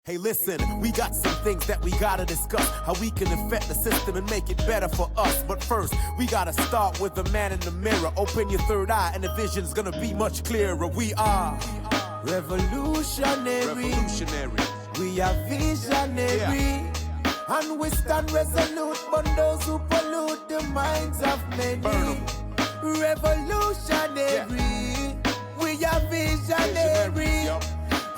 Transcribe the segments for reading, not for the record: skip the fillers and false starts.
Hey, listen, we got some things that we gotta discuss. How we can affect the system and make it better for us. But first, we gotta start with the man in the mirror. Open your third eye and the vision's gonna be much clearer. We are revolutionary. We are visionary. And we stand resolute, but those who pollute the minds of many. Revolutionary. We are visionary.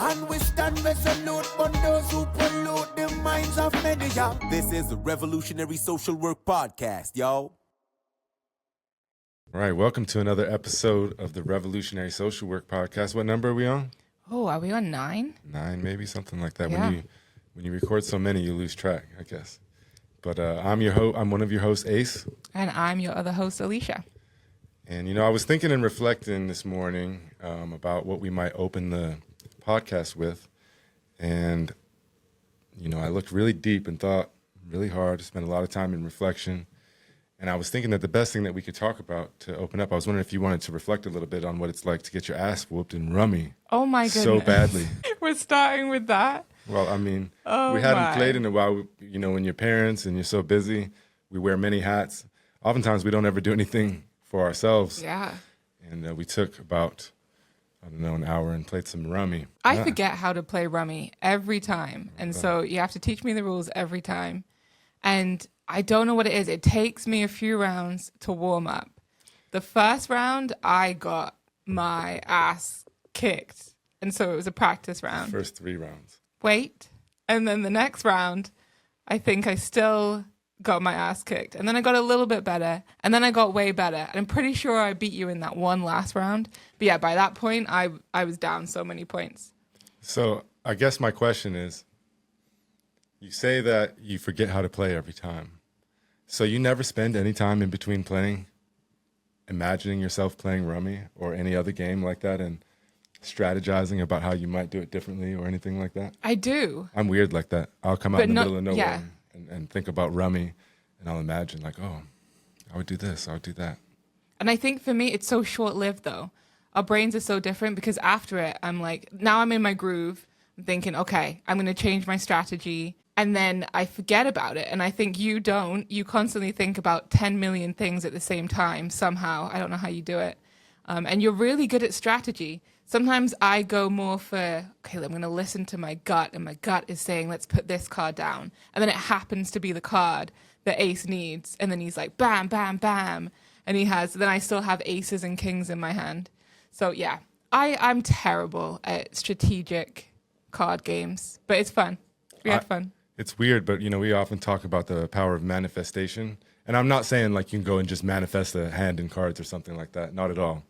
And we stand resolute on those who pollute the minds of many, y'all. This is the Revolutionary Social Work Podcast, y'all. All right, welcome to another episode of the Revolutionary Social Work Podcast. What number are we on? Oh, are we on 9? 9, maybe, something like that. Yeah. When you record so many, you lose track, I guess. But I'm one of your hosts, Ace. And I'm your other host, Alicia. And, I was thinking and reflecting this morning about what we might open the podcast with, and I looked really deep and thought really hard, spent a lot of time in reflection, and I was thinking that the best thing that we could talk about to open up, I was wondering if you wanted to reflect a little bit on what it's like to get your ass whooped in Rummy. Oh my goodness, so badly. We're starting with that. Well, I mean, we hadn't played in a while. When you're parents and you're so busy, we wear many hats. Oftentimes we don't ever do anything for ourselves. Yeah. And we took about an hour and played some Rummy. I forget how to play Rummy every time. And so you have to teach me the rules every time. And I don't know what it is. It takes me a few rounds to warm up. The first round, I got my ass kicked. And so it was a practice round. First 3 rounds. Wait. And then the next round, I think I still got my ass kicked. And then I got a little bit better. And then I got way better. And I'm pretty sure I beat you in that one last round. But yeah, by that point, I was down so many points. So I guess my question is, you say that you forget how to play every time. So you never spend any time in between playing, imagining yourself playing Rummy or any other game like that and strategizing about how you might do it differently or anything like that? I do. I'm weird like that. I'll come out in the middle of nowhere. Yeah. And think about Rummy, and I'll imagine I would do this, I would do that. And I think for me, it's so short-lived, though. Our brains are so different because after it, I'm like, now I'm in my groove. I'm thinking, okay, I'm going to change my strategy. And then I forget about it. And I think you don't. You constantly think about 10 million things at the same time somehow. I don't know how you do it. And you're really good at strategy. Sometimes I go more for, okay, I'm going to listen to my gut, and my gut is saying, let's put this card down. And then it happens to be the card that Ace needs. And then he's like, bam, bam, bam. And then I still have aces and kings in my hand. So yeah, I'm terrible at strategic card games, but it's fun. We had fun. It's weird, but we often talk about the power of manifestation. And I'm not saying like you can go and just manifest a hand in cards or something like that. Not at all.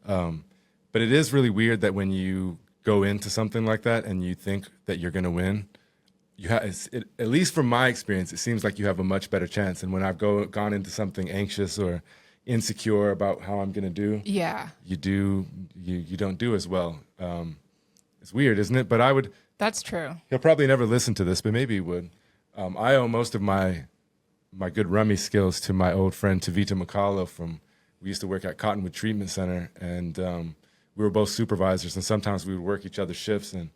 But it is really weird that when you go into something like that and you think that you're going to win, at least from my experience, it seems like you have a much better chance. And when I've gone into something anxious or insecure about how I'm going to do, you don't do as well. It's weird, isn't it? But That's true. He'll probably never listen to this, but maybe he would. I owe most of my good Rummy skills to my old friend Tavita McCullough we used to work at Cottonwood Treatment Center, and we were both supervisors, and sometimes we would work each other's shifts, and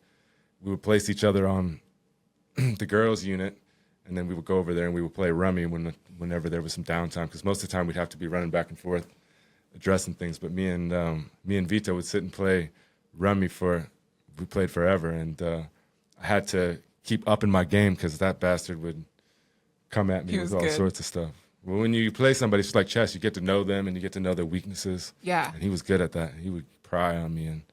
we would place each other on the girls' unit, and then we would go over there and we would play Rummy whenever there was some downtime, because most of the time we'd have to be running back and forth addressing things. But me and Vito would sit and play Rummy we played forever, and I had to keep upping my game because that bastard would come at me with all sorts of stuff. Well, when you play somebody, it's like chess. You get to know them, and you get to know their weaknesses. Yeah. And he was good at that. He would pry on me and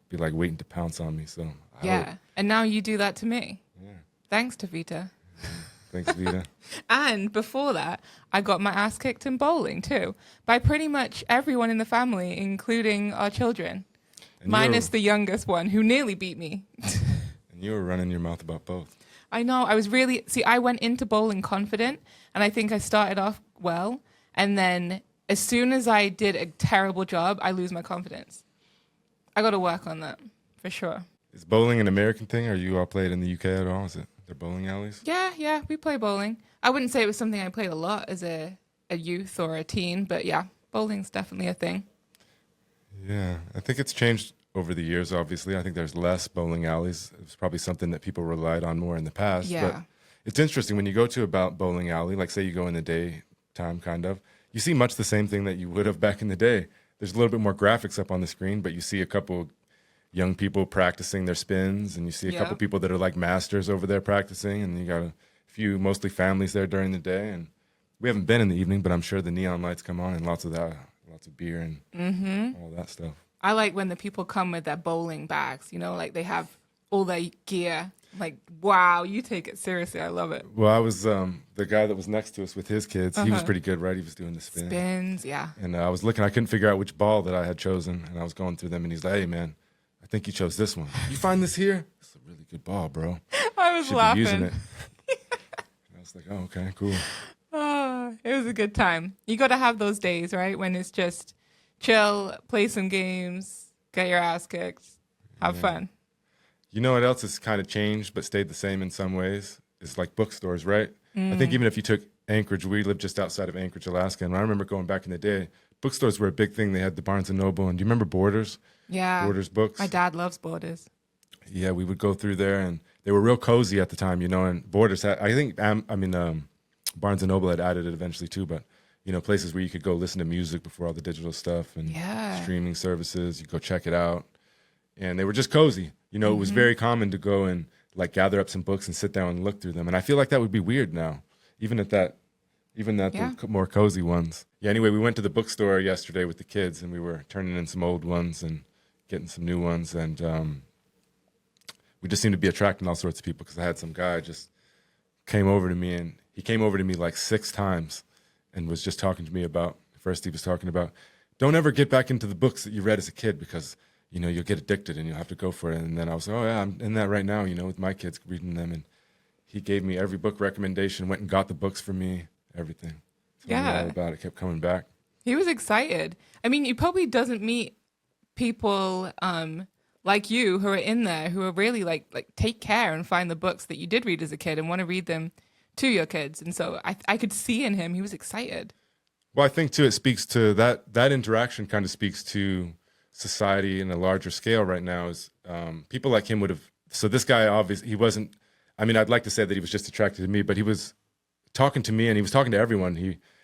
be like waiting to pounce on me. So And now you do that to me. Yeah. Thanks to Vita. Thanks, Vita. And before that, I got my ass kicked in bowling too, by pretty much everyone in the family, including our children, minus the youngest one who nearly beat me. And you were running your mouth about both. I know. I went into bowling confident, and I think I started off well. And then as soon as I did a terrible job, I lose my confidence. I got to work on that for sure. Is bowling an American thing? Or you all played in the UK at all? Is it their bowling alleys? Yeah, we play bowling. I wouldn't say it was something I played a lot as a youth or a teen, but yeah, bowling's definitely a thing. Yeah, I think it's changed over the years, obviously. I think there's less bowling alleys. It's probably something that people relied on more in the past. Yeah. But it's interesting when you go to a bowling alley, like say you go in the daytime kind of, you see much the same thing that you would have back in the day. There's a little bit more graphics up on the screen, but you see a couple young people practicing their spins, and you see a couple people that are like masters over there practicing, and you got a few mostly families there during the day. And we haven't been in the evening, but I'm sure the neon lights come on and lots of beer and all that stuff. I like when the people come with their bowling bags, you know, like they have all their gear. Like, wow, you take it seriously. I love it. Well, I was the guy that was next to us with his kids. He was pretty good, right? He was doing the Spins, yeah. And I was looking, I couldn't figure out which ball that I had chosen. And I was going through them, and he's like, hey, man, I think you chose this one. You find this here? It's a really good ball, bro. I was Should laughing. be using it. I was like, oh, okay, cool. Oh, it was a good time. You got to have those days, right? When it's just chill, play some games, get your ass kicked, have fun. You know what else has kind of changed but stayed the same in some ways? It's like bookstores, right? I think even if you took Anchorage, we lived just outside of Anchorage, Alaska, and I remember going back in the day, bookstores were a big thing. They had the Barnes & Noble, and do you remember Borders? Yeah. Borders books. My dad loves Borders. Yeah, we would go through there, and they were real cozy at the time, you know, and Borders had, I think, Barnes & Noble had added it eventually too, but, you know, places where you could go listen to music before all the digital stuff and streaming services, you go check it out. And they were just cozy. You know, it was very common to go and like gather up some books and sit down and look through them. And I feel like that would be weird now, even at the more cozy ones. Yeah, anyway, we went to the bookstore yesterday with the kids, and we were turning in some old ones and getting some new ones. And we just seemed to be attracting all sorts of people, because I had some guy just came over to me, and he came over to me like 6 times and was just talking to me about, first he was talking about, don't ever get back into the books that you read as a kid, because you know, you'll get addicted and you'll have to go for it. And then I was like, oh yeah, I'm in that right now, you know, with my kids reading them. And he gave me every book recommendation, went and got the books for me, everything. Told me all about it, kept coming back. He was excited. I mean, he probably doesn't meet people like you who are in there, who are really like take care and find the books that you did read as a kid and want to read them to your kids. And so I could see in him, he was excited. Well, I think too, it speaks to that interaction kind of speaks to society in a larger scale right now. Is people like him would have, so this guy obviously, he wasn't, I mean, I'd like to say that he was just attracted to me, but he was talking to me, and he was talking to everyone.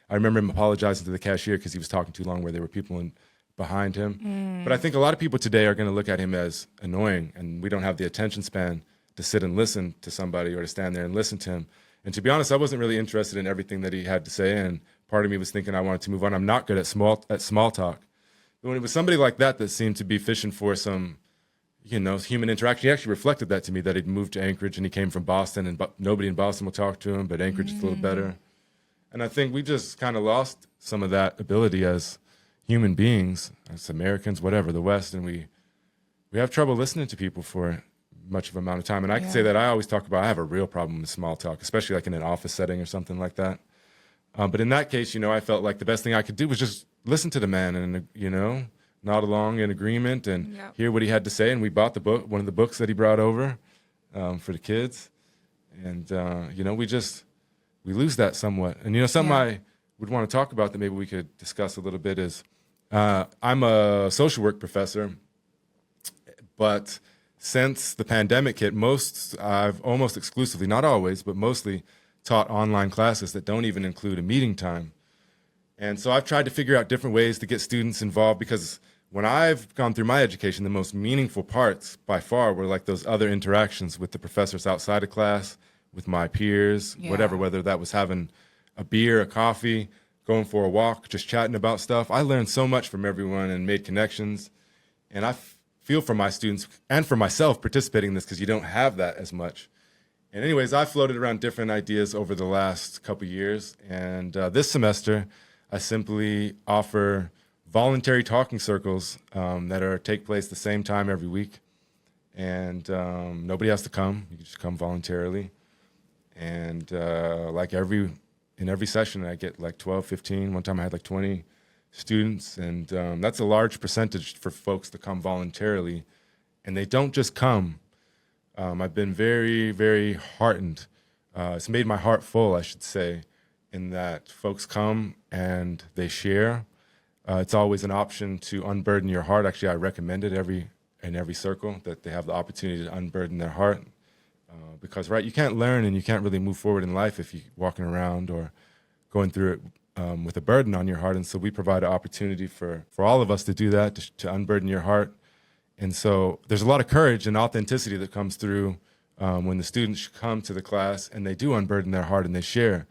I remember him apologizing to the cashier because he was talking too long, where there were people behind him. But I think a lot of people today are going to look at him as annoying, and we don't have the attention span to sit and listen to somebody or to stand there and listen to him. And to be honest, I wasn't really interested in everything that he had to say, and part of me was thinking I wanted to move on. I'm not good at small talk. But when it was somebody like that seemed to be fishing for some, you know, human interaction, he actually reflected that to me, that he'd moved to Anchorage and he came from Boston, and nobody in Boston will talk to him, but Anchorage is a little better. And I think we just kind of lost some of that ability as human beings, as Americans, whatever, the West, and we have trouble listening to people for much of an amount of time. And I can say that I always talk about, I have a real problem with small talk, especially like in an office setting or something like that. But in that case, you know, I felt like the best thing I could do was just listen to the man and, you know, nod along in agreement and hear what he had to say. And we bought the book, one of the books that he brought over for the kids. And, you know, we lose that somewhat. And, you know, something I would want to talk about that maybe we could discuss a little bit is I'm a social work professor, but since the pandemic hit, I've almost exclusively, not always, but mostly taught online classes that don't even include a meeting time. And so I've tried to figure out different ways to get students involved, because when I've gone through my education, the most meaningful parts by far were like those other interactions with the professors outside of class, with my peers, whatever, whether that was having a beer, a coffee, going for a walk, just chatting about stuff. I learned so much from everyone and made connections. And I feel for my students and for myself participating in this, because you don't have that as much. And anyways, I floated around different ideas over the last couple years. And this semester, I simply offer voluntary talking circles that take place the same time every week. And nobody has to come. You can just come voluntarily. And in every session, I get like 12, 15. One time I had like 20 students. And that's a large percentage for folks to come voluntarily. And they don't just come. I've been very, very heartened. It's made my heart full, I should say, in that folks come and they share. It's always an option to unburden your heart. Actually, I recommend it every in every circle, that they have the opportunity to unburden their heart. Because, right, you can't learn and you can't really move forward in life if you're walking around or going through it with a burden on your heart. And so we provide an opportunity for all of us to do that, to unburden your heart. And so there's a lot of courage and authenticity that comes through when the students come to the class and they do unburden their heart and they share.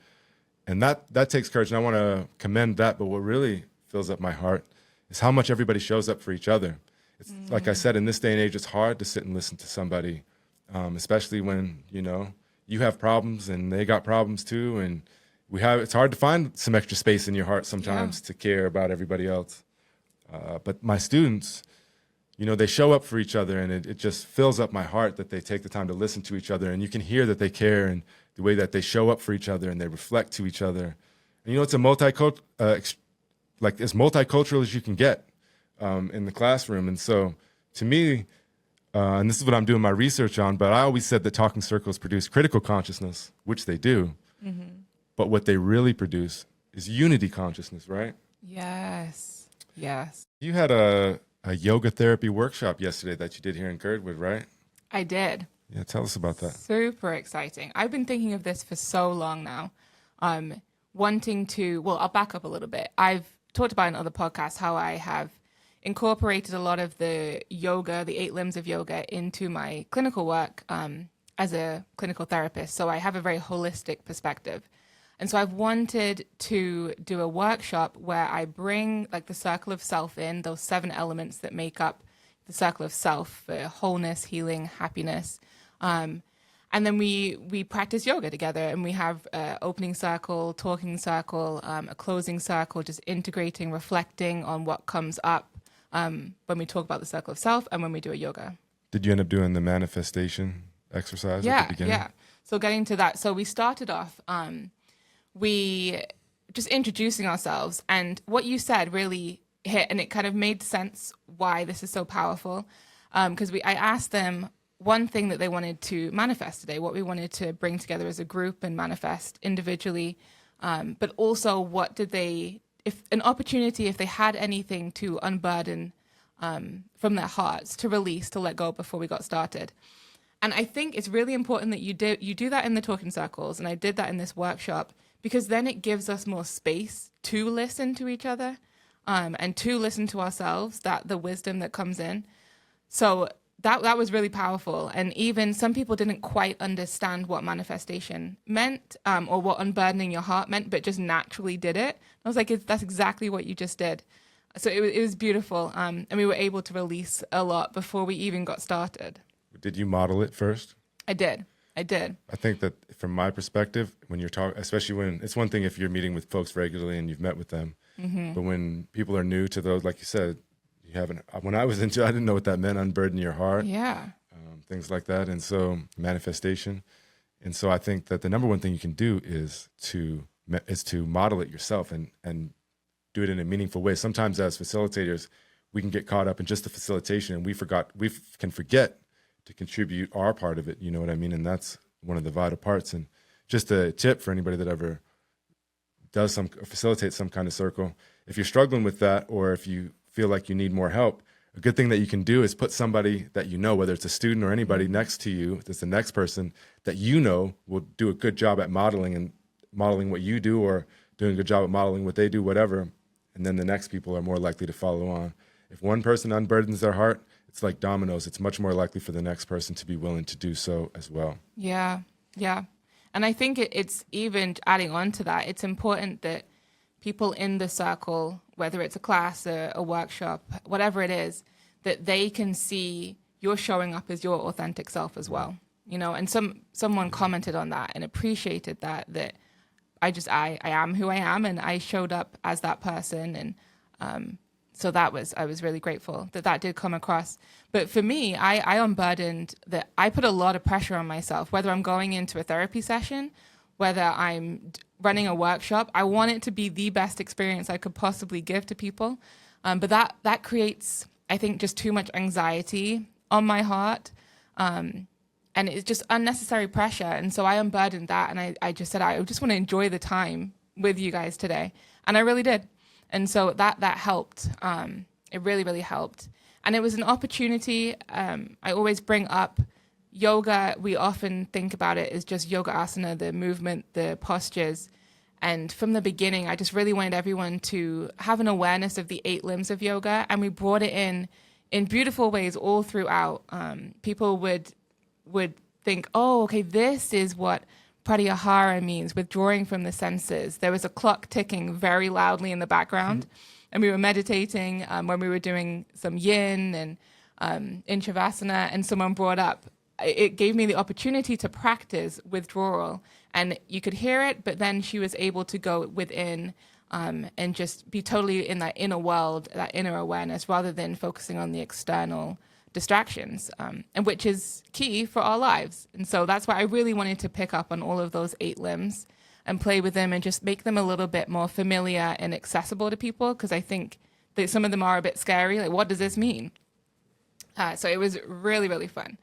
And that takes courage, and I want to commend that. But what really fills up my heart is how much everybody shows up for each other. It's like I said, in this day and age, it's hard to sit and listen to somebody, especially when, you have problems and they got problems too. And it's hard to find some extra space in your heart sometimes to care about everybody else. But my students, they show up for each other, and it just fills up my heart that they take the time to listen to each other. And you can hear that they care, and the way that they show up for each other and they reflect to each other. And, it's a as multicultural as you can get in the classroom. And so to me, and this is what I'm doing my research on, but I always said that talking circles produce critical consciousness, which they do. Mm-hmm. But what they really produce is unity consciousness, right? Yes. Yes. You had a yoga therapy workshop yesterday that you did here in Girdwood, right? I did. Yeah, tell us about that. Super exciting. I've been thinking of this for so long now. I'll back up a little bit. I've talked about in other podcasts how I have incorporated a lot of the yoga, the 8 limbs of yoga, into my clinical work as a clinical therapist. So I have a very holistic perspective. And so I've wanted to do a workshop where I bring the circle of self in, those 7 elements that make up the circle of self for wholeness, healing, happiness. And then we practice yoga together, and we have an opening circle, talking circle, a closing circle, just integrating, reflecting on what comes up when we talk about the circle of self and when we do a yoga. Did you end up doing the manifestation exercise at the beginning? Yeah. So getting to that. So we started off, we just introducing ourselves, and what you said really hit, and it kind of made sense why this is so powerful. Because I asked them one thing that they wanted to manifest today, what we wanted to bring together as a group and manifest individually, but also what did they, if they had anything to unburden from their hearts, to release, to let go before we got started. And I think it's really important that you do that in the talking circles, and I did that in this workshop, because then it gives us more space to listen to each other and to listen to ourselves, the wisdom that comes in. So that was really powerful. And even some people didn't quite understand what manifestation meant or what unburdening your heart meant, but just naturally did it. I was like, that's exactly what you just did. So it was beautiful. And we were able to release a lot before we even got started. Did you model it first? I did. I think that from my perspective, when you're talking, especially when it's one thing if you're meeting with folks regularly and you've met with them, but when people are new to those, like you said, when I was into it, I didn't know what that meant, unburden your heart. Yeah. Things like that. And so manifestation. And so I think that the number one thing you can do is to model it yourself and do it in a meaningful way. Sometimes as facilitators, we can get caught up in just the facilitation, and we can forget to contribute our part of it. You know what I mean? And that's one of the vital parts. And just a tip for anybody that ever facilitates some kind of circle, if you're struggling with that, or if you feel like you need more help, a good thing that you can do is put somebody that whether it's a student or anybody next to you, that's the next person that will do a good job at modeling what you do, or doing a good job at modeling what they do, whatever. And then the next people are more likely to follow on. If one person unburdens their heart, it's like dominoes. It's much more likely for the next person to be willing to do so as well. Yeah. And I think it's even adding on to that, it's important that people in the circle, whether it's a class, a workshop, whatever it is, that they can see you're showing up as your authentic self as well. And someone commented on that and appreciated that I am who I am, and I showed up as that person. And so I was really grateful that did come across. But for me, I unburdened that. I put a lot of pressure on myself, whether I'm going into a therapy session, whether I'm running a workshop. I want it to be the best experience I could possibly give to people. But that creates, I think, just too much anxiety on my heart. And it's just unnecessary pressure. And so I unburdened that. And I just said, I just want to enjoy the time with you guys today. And I really did. And so that helped. It really, really helped. And it was an opportunity. I always bring up yoga. We often think about it as just yoga asana, the movement, the postures. And from the beginning, I just really wanted everyone to have an awareness of the 8 limbs of yoga. And we brought it in beautiful ways all throughout. People would think, oh, okay, this is what pratyahara means, withdrawing from the senses. There was a clock ticking very loudly in the background. And we were meditating when we were doing some yin and in Shavasana, and someone brought up, it gave me the opportunity to practice withdrawal. And you could hear it, but then she was able to go within and just be totally in that inner world, that inner awareness, rather than focusing on the external distractions, and which is key for our lives. And so that's why I really wanted to pick up on all of those 8 limbs and play with them and just make them a little bit more familiar and accessible to people, because I think that some of them are a bit scary. Like, what does this mean? So it was really, really fun.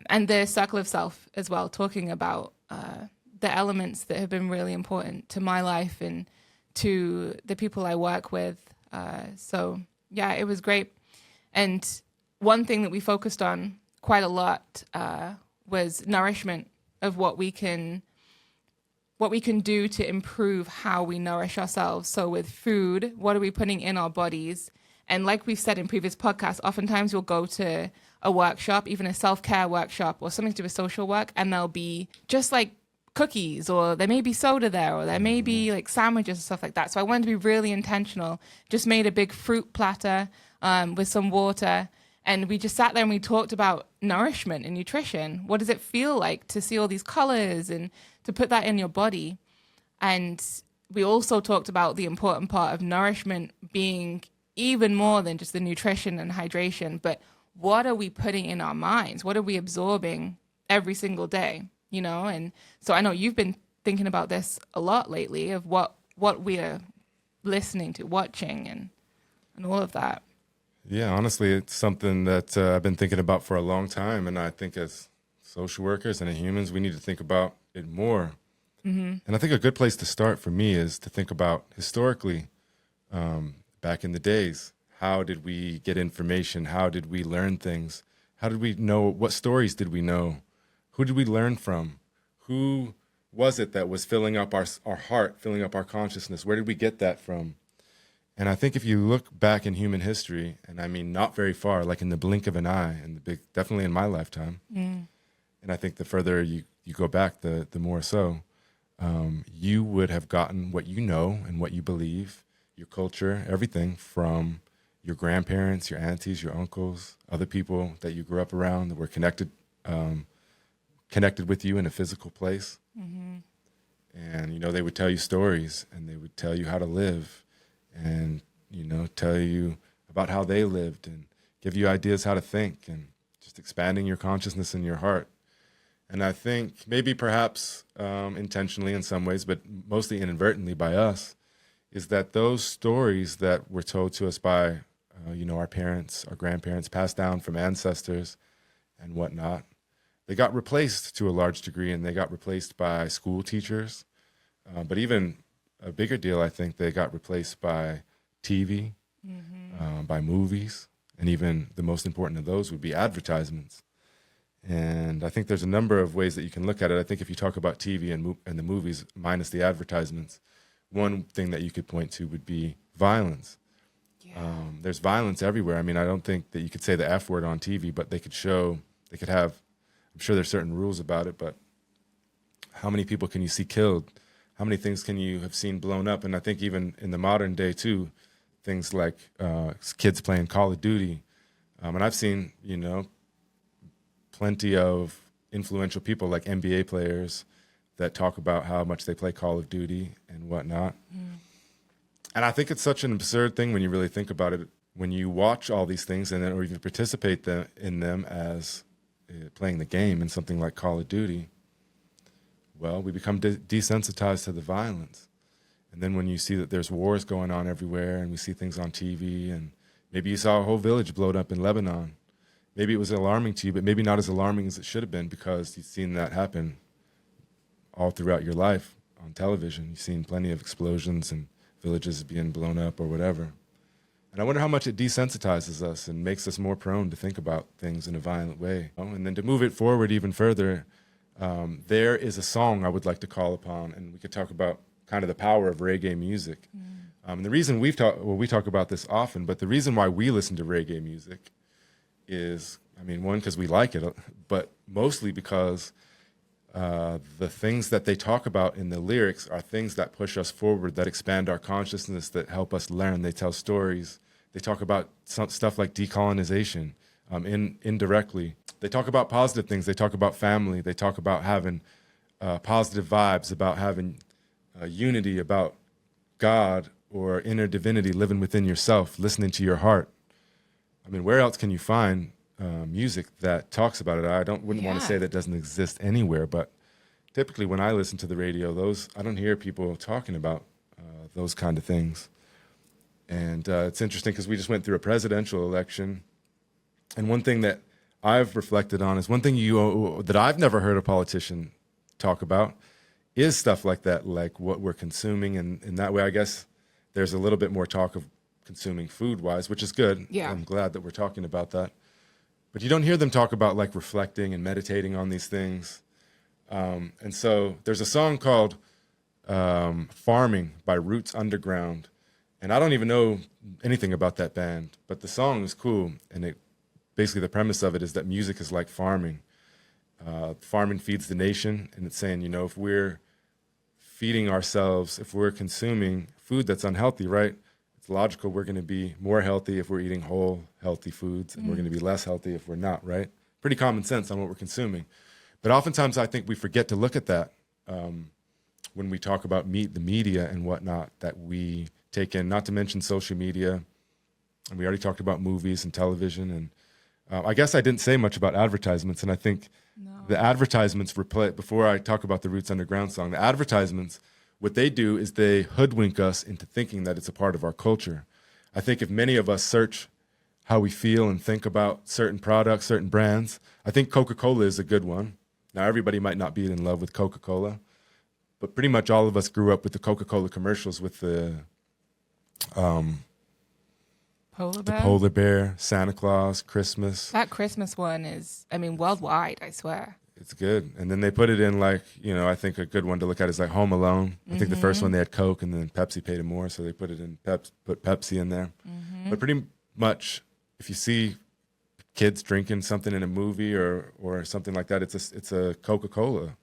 And the circle of self as well, talking about the elements that have been really important to my life and to the people I work with. So yeah, it was great. And one thing that we focused on quite a lot was nourishment, of what we can do to improve how we nourish ourselves. So with food, what are we putting in our bodies? And like we've said in previous podcasts, oftentimes we'll go to a workshop, even a self-care workshop or something to do with social work, and there'll be just like cookies, or there may be soda there, or there may be like sandwiches and stuff like that. So I wanted to be really intentional. Just made a big fruit platter with some water, and we just sat there and we talked about nourishment and nutrition. What does it feel like to see all these colors and to put that in your body? And we also talked about the important part of nourishment being even more than just the nutrition and hydration, but what are we putting in our minds? What are we absorbing every single day? You know, and so I know you've been thinking about this a lot lately, of what we are listening to, watching, and all of that. Yeah, honestly, it's something that I've been thinking about for a long time, and I think as social workers and as humans, we need to think about it more. Mm-hmm. And I think a good place to start for me is to think about historically, back in the days, how did we get information? How did we learn things? How did we know? What stories did we know? Who did we learn from? Who was it that was filling up our heart, filling up our consciousness? Where did we get that from? And I think if you look back in human history, and I mean not very far, like in the blink of an eye, and definitely in my lifetime, and I think the further you go back, the more so, you would have gotten what you know and what you believe, your culture, everything from your grandparents, your aunties, your uncles, other people that you grew up around that were connected with you in a physical place. Mm-hmm. And, you know, they would tell you stories, and they would tell you how to live, and, you know, tell you about how they lived and give you ideas how to think, and just expanding your consciousness and your heart. And I think maybe perhaps intentionally in some ways, but mostly inadvertently by us, is that those stories that were told to us by, you know, our parents, our grandparents, passed down from ancestors and whatnot, they got replaced to a large degree, and they got replaced by school teachers. But even a bigger deal, I think they got replaced by TV, by movies, and even the most important of those would be advertisements. And I think there's a number of ways that you can look at it. I think if you talk about TV and the movies minus the advertisements, one thing that you could point to would be violence. Yeah. There's violence everywhere. I mean, I don't think that you could say the F word on TV, but they could have, I'm sure there's certain rules about it, but how many people can you see killed? How many things can you have seen blown up? And I think even in the modern day too, things like kids playing Call of Duty. And I've seen, you know, plenty of influential people like NBA players that talk about how much they play Call of Duty and whatnot. Mm. And I think it's such an absurd thing when you really think about it, when you watch all these things and then, or even participate in them as playing the game in something like Call of Duty. Well, we become desensitized to the violence. And then when you see that there's wars going on everywhere, and we see things on TV, and maybe you saw a whole village blown up in Lebanon, maybe it was alarming to you, but maybe not as alarming as it should have been, because you've seen that happen all throughout your life on television. You've seen plenty of explosions and villages being blown up or whatever. And I wonder how much it desensitizes us and makes us more prone to think about things in a violent way. And then to move it forward even further, there is a song I would like to call upon, and we could talk about kind of the power of reggae music. And the reason we talk about this often, but the reason why we listen to reggae music is, I mean, one, because we like it, but mostly because the things that they talk about in the lyrics are things that push us forward, that expand our consciousness, that help us learn. They tell stories. They talk about stuff like decolonization indirectly. They talk about positive things. They talk about family. They talk about having positive vibes, about having unity, about God or inner divinity living within yourself, listening to your heart. I mean, where else can you find music that talks about it? I wouldn't want to say that doesn't exist anywhere, but typically when I listen to the radio, I don't hear people talking about those kind of things. And it's interesting because we just went through a presidential election, and one thing that I've reflected on is one thing that I've never heard a politician talk about is stuff like that, like what we're consuming, and in that way, I guess there's a little bit more talk of consuming food-wise, which is good. Yeah. I'm glad that we're talking about that. But you don't hear them talk about like reflecting and meditating on these things. And so there's a song called Farming by Roots Underground. And I don't even know anything about that band, but the song is cool. And basically the premise of it is that music is like farming. Farming feeds the nation. And it's saying, if we're feeding ourselves, if we're consuming food that's unhealthy, right? Logical we're going to be more healthy if we're eating whole, healthy foods, and we're going to be less healthy if we're not, right? Pretty common sense on what we're consuming. But oftentimes I think we forget to look at that when we talk about the media and whatnot that we take in, not to mention social media. And we already talked about movies and television. And I guess I didn't say much about advertisements. And I think the advertisements before I talk about the Roots Underground song, the advertisements, what they do is they hoodwink us into thinking that it's a part of our culture. I think if many of us search how we feel and think about certain products, certain brands, I think Coca-Cola is a good one. Now, everybody might not be in love with Coca-Cola, but pretty much all of us grew up with the Coca-Cola commercials with the polar bear, Santa Claus, Christmas. That Christmas one is, worldwide, I swear. It's good. And then they put it in I think a good one to look at is like Home Alone. I think the first one they had Coke and then Pepsi paid them more. So they put it in put Pepsi in there. But pretty much if you see kids drinking something in a movie or something like that, it's a Coca-Cola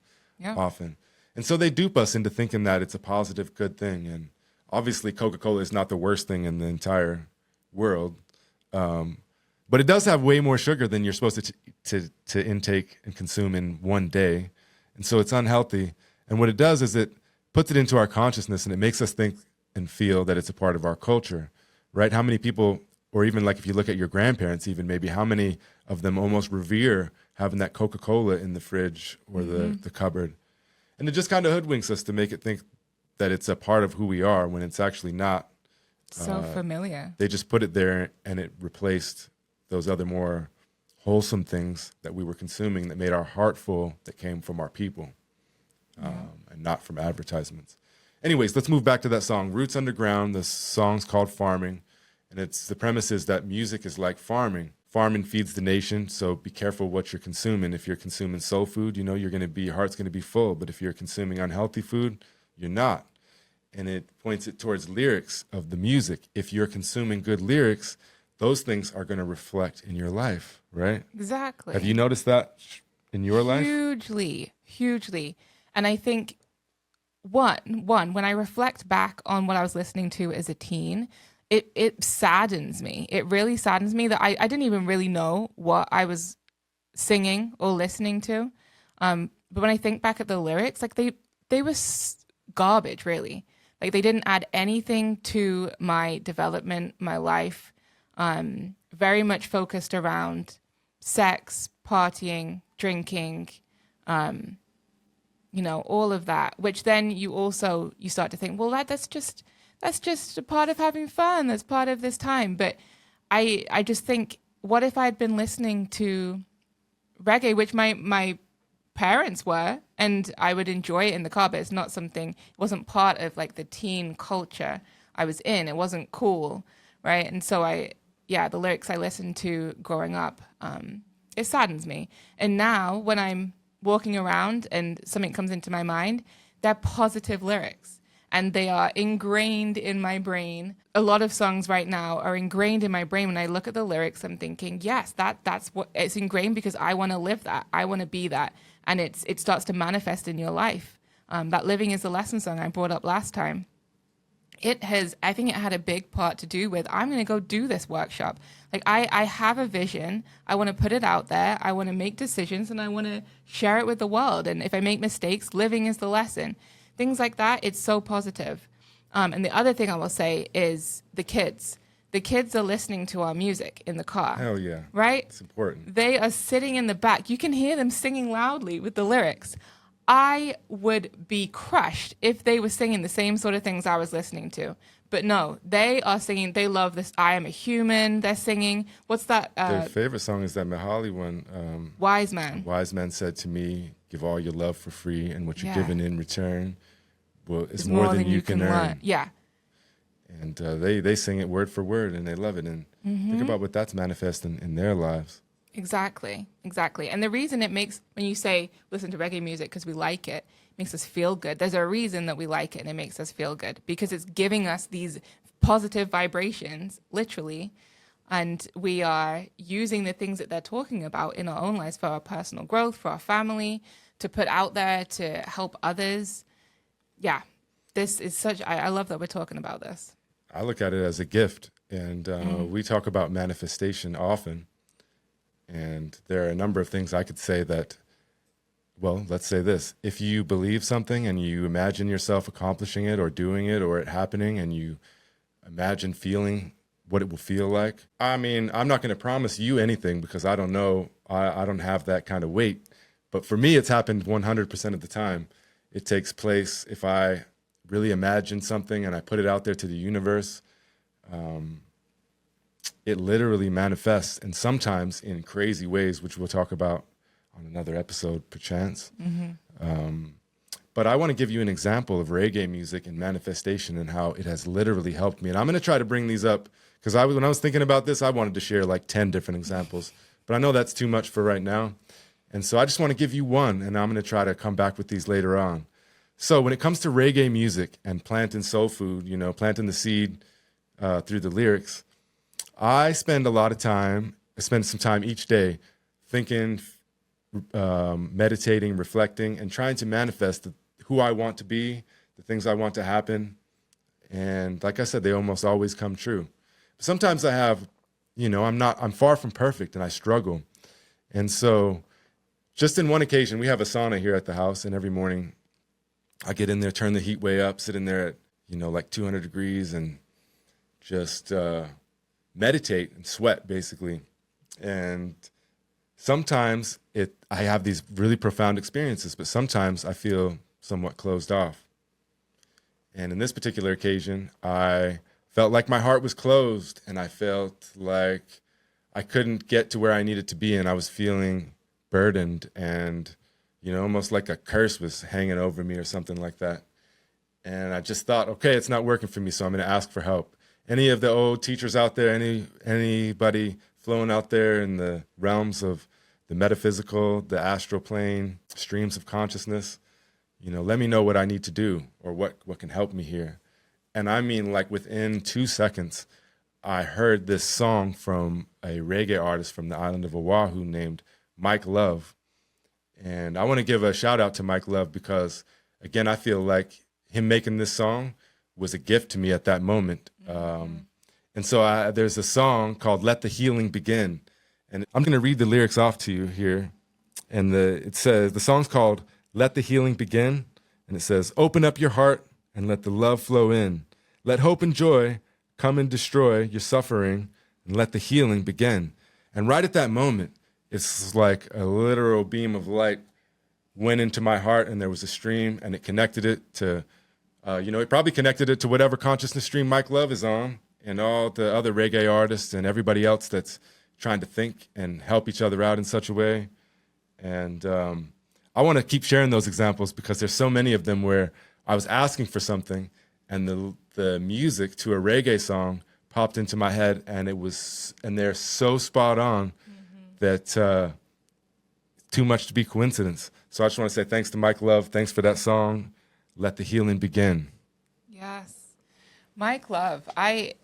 often. And so they dupe us into thinking that it's a positive, good thing. And obviously Coca-Cola is not the worst thing in the entire world. But it does have way more sugar than you're supposed to intake and consume in one day. And so it's unhealthy. And what it does is it puts it into our consciousness and it makes us think and feel that it's a part of our culture, right? How many people, or even like if you look at your grandparents even, maybe how many of them almost revere having that Coca-Cola in the fridge or the cupboard. And it just kind of hoodwinks us to make it think that it's a part of who we are when it's actually not. So familiar. They just put it there and it replaced those other more wholesome things that we were consuming that made our heart full, that came from our people and not from advertisements. Anyways, let's move back to that song, Roots Underground. The song's called Farming, and the premise is that music is like farming. Farming feeds the nation, so be careful what you're consuming. If you're consuming soul food, your heart's going to be full, but if you're consuming unhealthy food, you're not. And it points it towards lyrics of the music. If you're consuming good lyrics, those things are going to reflect in your life, right? Exactly. Have you noticed that in your life? Hugely. And I think, when I reflect back on what I was listening to as a teen, it saddens me. It really saddens me that I didn't even really know what I was singing or listening to. But when I think back at the lyrics, like they were garbage, really. Like they didn't add anything to my development, my life. Very much focused around sex, partying, drinking, all of that, which then you start to think, well, that's just a part of having fun. That's part of this time. But I just think, what if I'd been listening to reggae, which my parents were, and I would enjoy it in the car, but it wasn't part of like the teen culture I was in. It wasn't cool. right? And so the lyrics I listened to growing up, it saddens me. And now when I'm walking around and something comes into my mind, they're positive lyrics and they are ingrained in my brain. A lot of songs right now are ingrained in my brain. When I look at the lyrics, I'm thinking, yes, that's what it's ingrained, because I want to live that. I want to be that. And it starts to manifest in your life. That Living is the Lesson song I brought up last time, I think it had a big part to do with, I'm going to go do this workshop. Like I have a vision. I want to put it out there. I want to make decisions and I want to share it with the world. And if I make mistakes, living is the lesson. Things like that. It's so positive. And the other thing I will say is the kids. The kids are listening to our music in the car. Hell yeah. Right? It's important. They are sitting in the back. You can hear them singing loudly with the lyrics. I would be crushed if they were singing the same sort of things I was listening to. But no, they are singing. They love this I Am a Human. They're singing. What's that? Their favorite song is that Mahali one. Wise Man. Wise Man said to me, give all your love for free, and what you're given in return, well, it's more than you can earn. Yeah. And they sing it word for word, and they love it. And think about what that's manifesting in their lives. Exactly. And the reason it makes, when you say listen to reggae music because we like it, makes us feel good. There's a reason that we like it and it makes us feel good, because it's giving us these positive vibrations, literally, and we are using the things that they're talking about in our own lives for our personal growth, for our family, to put out there, to help others. Yeah, this is I love that we're talking about this. I look at it as a gift, and we talk about manifestation often. And there are a number of things I could say that, well, let's say this. If you believe something and you imagine yourself accomplishing it or doing it or it happening, and you imagine feeling what it will feel like. I mean, I'm not going to promise you anything because I don't know. I don't have that kind of weight. But for me, it's happened 100% of the time. It takes place if I really imagine something and I put it out there to the universe. It literally manifests, and sometimes in crazy ways, which we'll talk about on another episode, perchance. But I want to give you an example of reggae music and manifestation and how it has literally helped me. And I'm going to try to bring these up because when I was thinking about this, I wanted to share like 10 different examples. But I know that's too much for right now. And so I just want to give you one, and I'm going to try to come back with these later on. So when it comes to reggae music and planting soul food, planting the seed through the lyrics, I spend some time each day thinking, meditating, reflecting, and trying to manifest who I want to be, the things I want to happen. And like I said, they almost always come true. But sometimes I have, I'm far from perfect and I struggle. And so just in one occasion, we have a sauna here at the house, and every morning I get in there, turn the heat way up, sit in there at, like 200 degrees and just meditate and sweat, basically. And sometimes I have these really profound experiences, but sometimes I feel somewhat closed off. And in this particular occasion, I felt like my heart was closed, and I felt like I couldn't get to where I needed to be, and I was feeling burdened, and almost like a curse was hanging over me or something like that. And I just thought, okay, it's not working for me, so I'm going to ask for help. Any of the old teachers out there, anybody flowing out there in the realms of the metaphysical, the astral plane, streams of consciousness, let me know what I need to do or what can help me here. And I mean, like within 2 seconds, I heard this song from a reggae artist from the island of Oahu named Mike Love. And I want to give a shout out to Mike Love because, again, I feel like him making this song was a gift to me at that moment. And so there's a song called Let the Healing Begin. And I'm going to read the lyrics off to you here. And it says, the song's called Let the Healing Begin. And it says, open up your heart and let the love flow in. Let hope and joy come and destroy your suffering and let the healing begin. And right at that moment, it's like a literal beam of light went into my heart, and there was a stream, and it connected it to, it probably connected it to whatever consciousness stream Mike Love is on, and all the other reggae artists and everybody else that's trying to think and help each other out in such a way. And I want to keep sharing those examples because there's so many of them where I was asking for something, and the music to a reggae song popped into my head, and they're so spot on that too much to be coincidence. So I just want to say thanks to Mike Love. Thanks for that song. Let the healing begin. Yes. Mike Love. I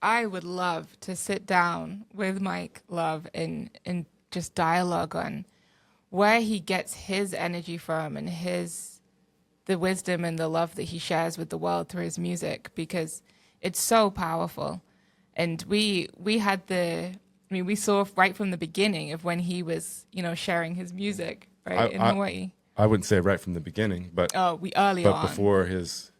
would love to sit down with Mike Love and just dialogue on where he gets his energy from and the wisdom and the love that he shares with the world through his music, because it's so powerful. And we saw right from the beginning of when he was, sharing his music, right, in Hawaii. I wouldn't say right from the beginning, but early but on. before his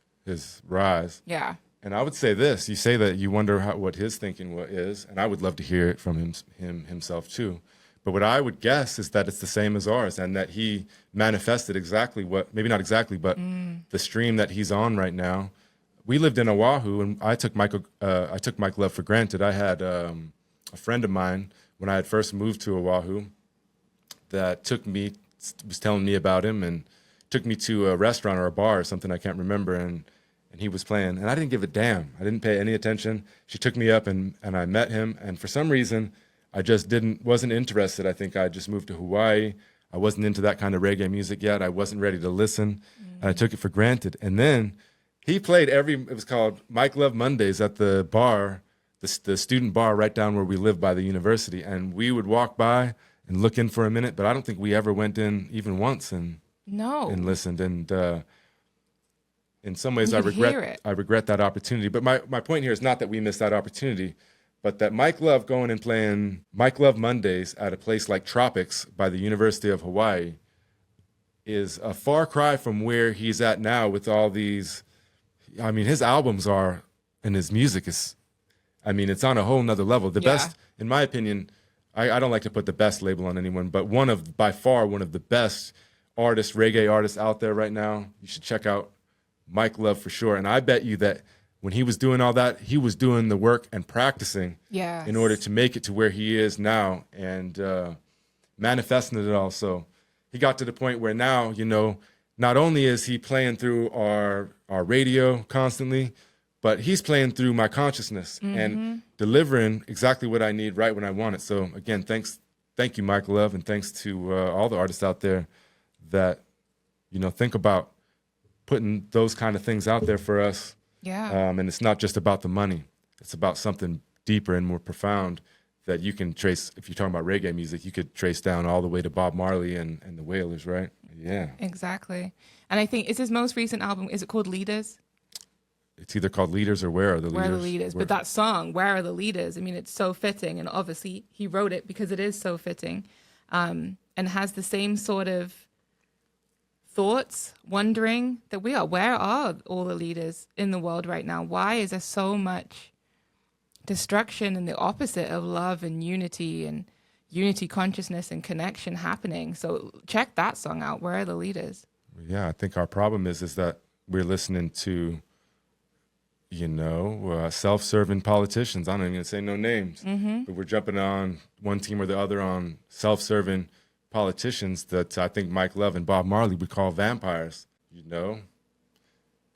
rise. Yeah. And I would say this: you say that you wonder what his thinking is, and I would love to hear it from himself too. But what I would guess is that it's the same as ours, and that he manifested exactly maybe not exactly, but the stream that he's on right now. We lived in Oahu, and I took Mike Love for granted. I had a friend of mine when I had first moved to Oahu that was telling me about him and took me to a restaurant or a bar or something, I can't remember, and he was playing, and I didn't give a damn. I didn't pay any attention. She took me up, and I met him, and for some reason, I just wasn't interested. I think I just moved to Hawaii. I wasn't into that kind of reggae music yet. I wasn't ready to listen, and I took it for granted. And then he played it was called Mike Love Mondays at the bar, the student bar right down where we lived by the university, and we would walk by and look in for a minute, but I don't think we ever went in even once and listened. And in some ways, I regret that opportunity. But my point here is not that we missed that opportunity, but that Mike Love going and playing Mike Love Mondays at a place like Tropics by the University of Hawaii is a far cry from where he's at now with all these. I mean, his albums are, and his music is, it's on a whole nother level. The best, in my opinion, I don't like to put the best label on anyone, but by far one of the best reggae artists out there right now. You should check out Mike Love for sure. And I bet you that when he was doing all that, he was doing the work and practicing in order to make it to where he is now and manifesting it all. So he got to the point where now, not only is he playing through our radio constantly, but he's playing through my consciousness and delivering exactly what I need right when I want it. So again, thank you, Mike Love, and thanks to all the artists out there that, think about putting those kind of things out there for us. Yeah. And it's not just about the money. It's about something deeper and more profound that you can trace. If you're talking about reggae music, you could trace down all the way to Bob Marley and the Wailers, right? Yeah. Exactly. And I think, is his most recent album, is it called Leaders? It's either called Leaders or Where Are the Leaders? Where Are the Leaders? But that song, Where Are the Leaders? It's so fitting. And obviously he wrote it because it is so fitting, and has the same sort of thoughts, wondering that where are all the leaders in the world right now? Why is there so much destruction and the opposite of love and unity consciousness and connection happening? So check that song out. Where are the leaders? Yeah, I think our problem is that we're listening to, self-serving politicians. I'm not even going to say no names, but we're jumping on one team or the other on self-serving politicians that I think Mike Love and Bob Marley would call vampires.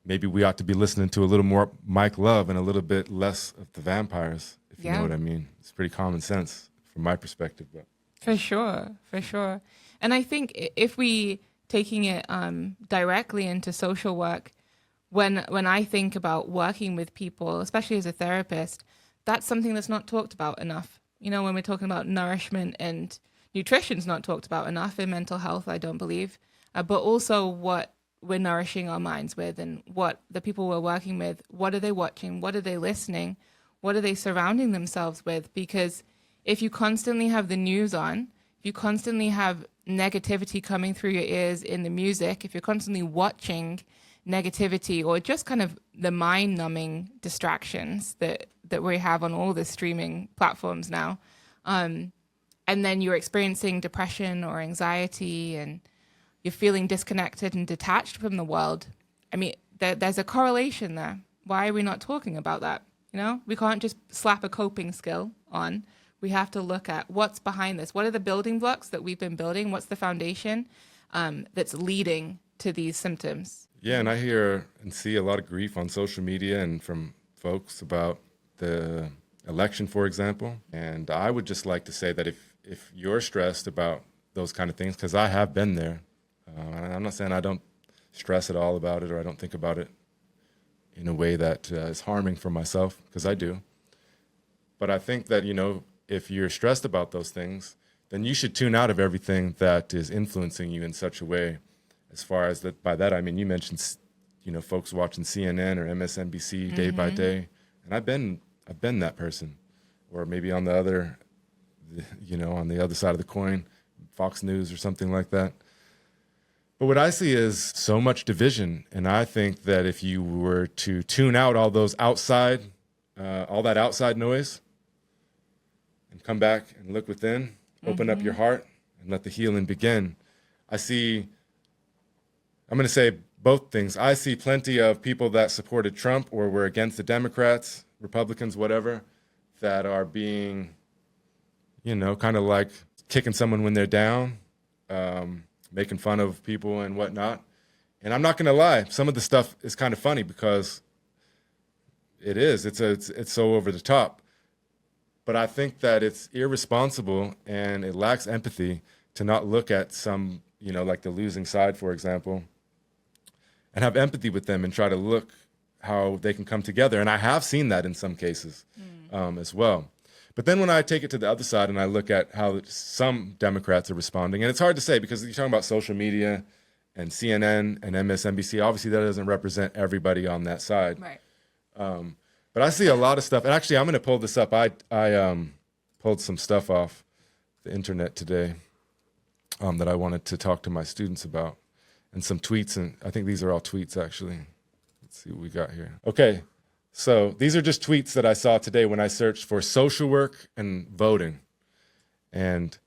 Maybe we ought to be listening to a little more Mike Love and a little bit less of the vampires, if you know what I mean. It's pretty common sense from my perspective. But For sure. And I think if we taking it directly into social work, when I think about working with people, especially as a therapist, that's something that's not talked about enough. When we're talking about nourishment and nutrition's not talked about enough in mental health, I don't believe, but also what we're nourishing our minds with and what the people we're working with, what are they watching? What are they listening? What are they surrounding themselves with? Because if you constantly have the news on, if you constantly have negativity coming through your ears in the music, if you're constantly watching negativity or just kind of the mind-numbing distractions that we have on all the streaming platforms now, and then you're experiencing depression or anxiety and you're feeling disconnected and detached from the world, there's a correlation there. Why are we not talking about that? We can't just slap a coping skill on. We have to look at what's behind this. What are the building blocks that we've been building? What's the foundation that's leading to these symptoms? Yeah, and I hear and see a lot of grief on social media and from folks about the election, for example. And I would just like to say that if you're stressed about those kind of things, because I have been there, and I'm not saying I don't stress at all about it or I don't think about it in a way that is harming for myself, because I do. But I think that, you know, if you're stressed about those things, then you should tune out of everything that is influencing you in such a way. As far as that, by that I mean, you mentioned, you know, folks watching CNN or MSNBC day by day, and I've been that person, or maybe on the other, you know, on the other side of the coin, Fox News or something like that. But what I see is so much division, and I think that if you were to tune out all those outside, all that outside noise, and come back and look within, open up your heart, and let the healing begin. I'm going to say both things. I see plenty of people that supported Trump or were against the Democrats, Republicans, whatever, that are being, you know, kind of like kicking someone when they're down, making fun of people and whatnot. And I'm not going to lie, some of the stuff is kind of funny because it's so over the top. But I think that it's irresponsible and it lacks empathy to not look at some, you know, like the losing side, for example, and have empathy with them and try to look how they can come together. And I have seen that in some cases as well. But then when I take it to the other side and I look at how some Democrats are responding, and it's hard to say because you're talking about social media and CNN and MSNBC, obviously that doesn't represent everybody on that side. Right. But I see a lot of stuff, and actually I'm going to pull this up. I pulled some stuff off the internet today that I wanted to talk to my students about, and some tweets, and I think these are all tweets actually. Let's see what we got here. Okay, so these are just tweets that I saw today when I searched for social work and voting. And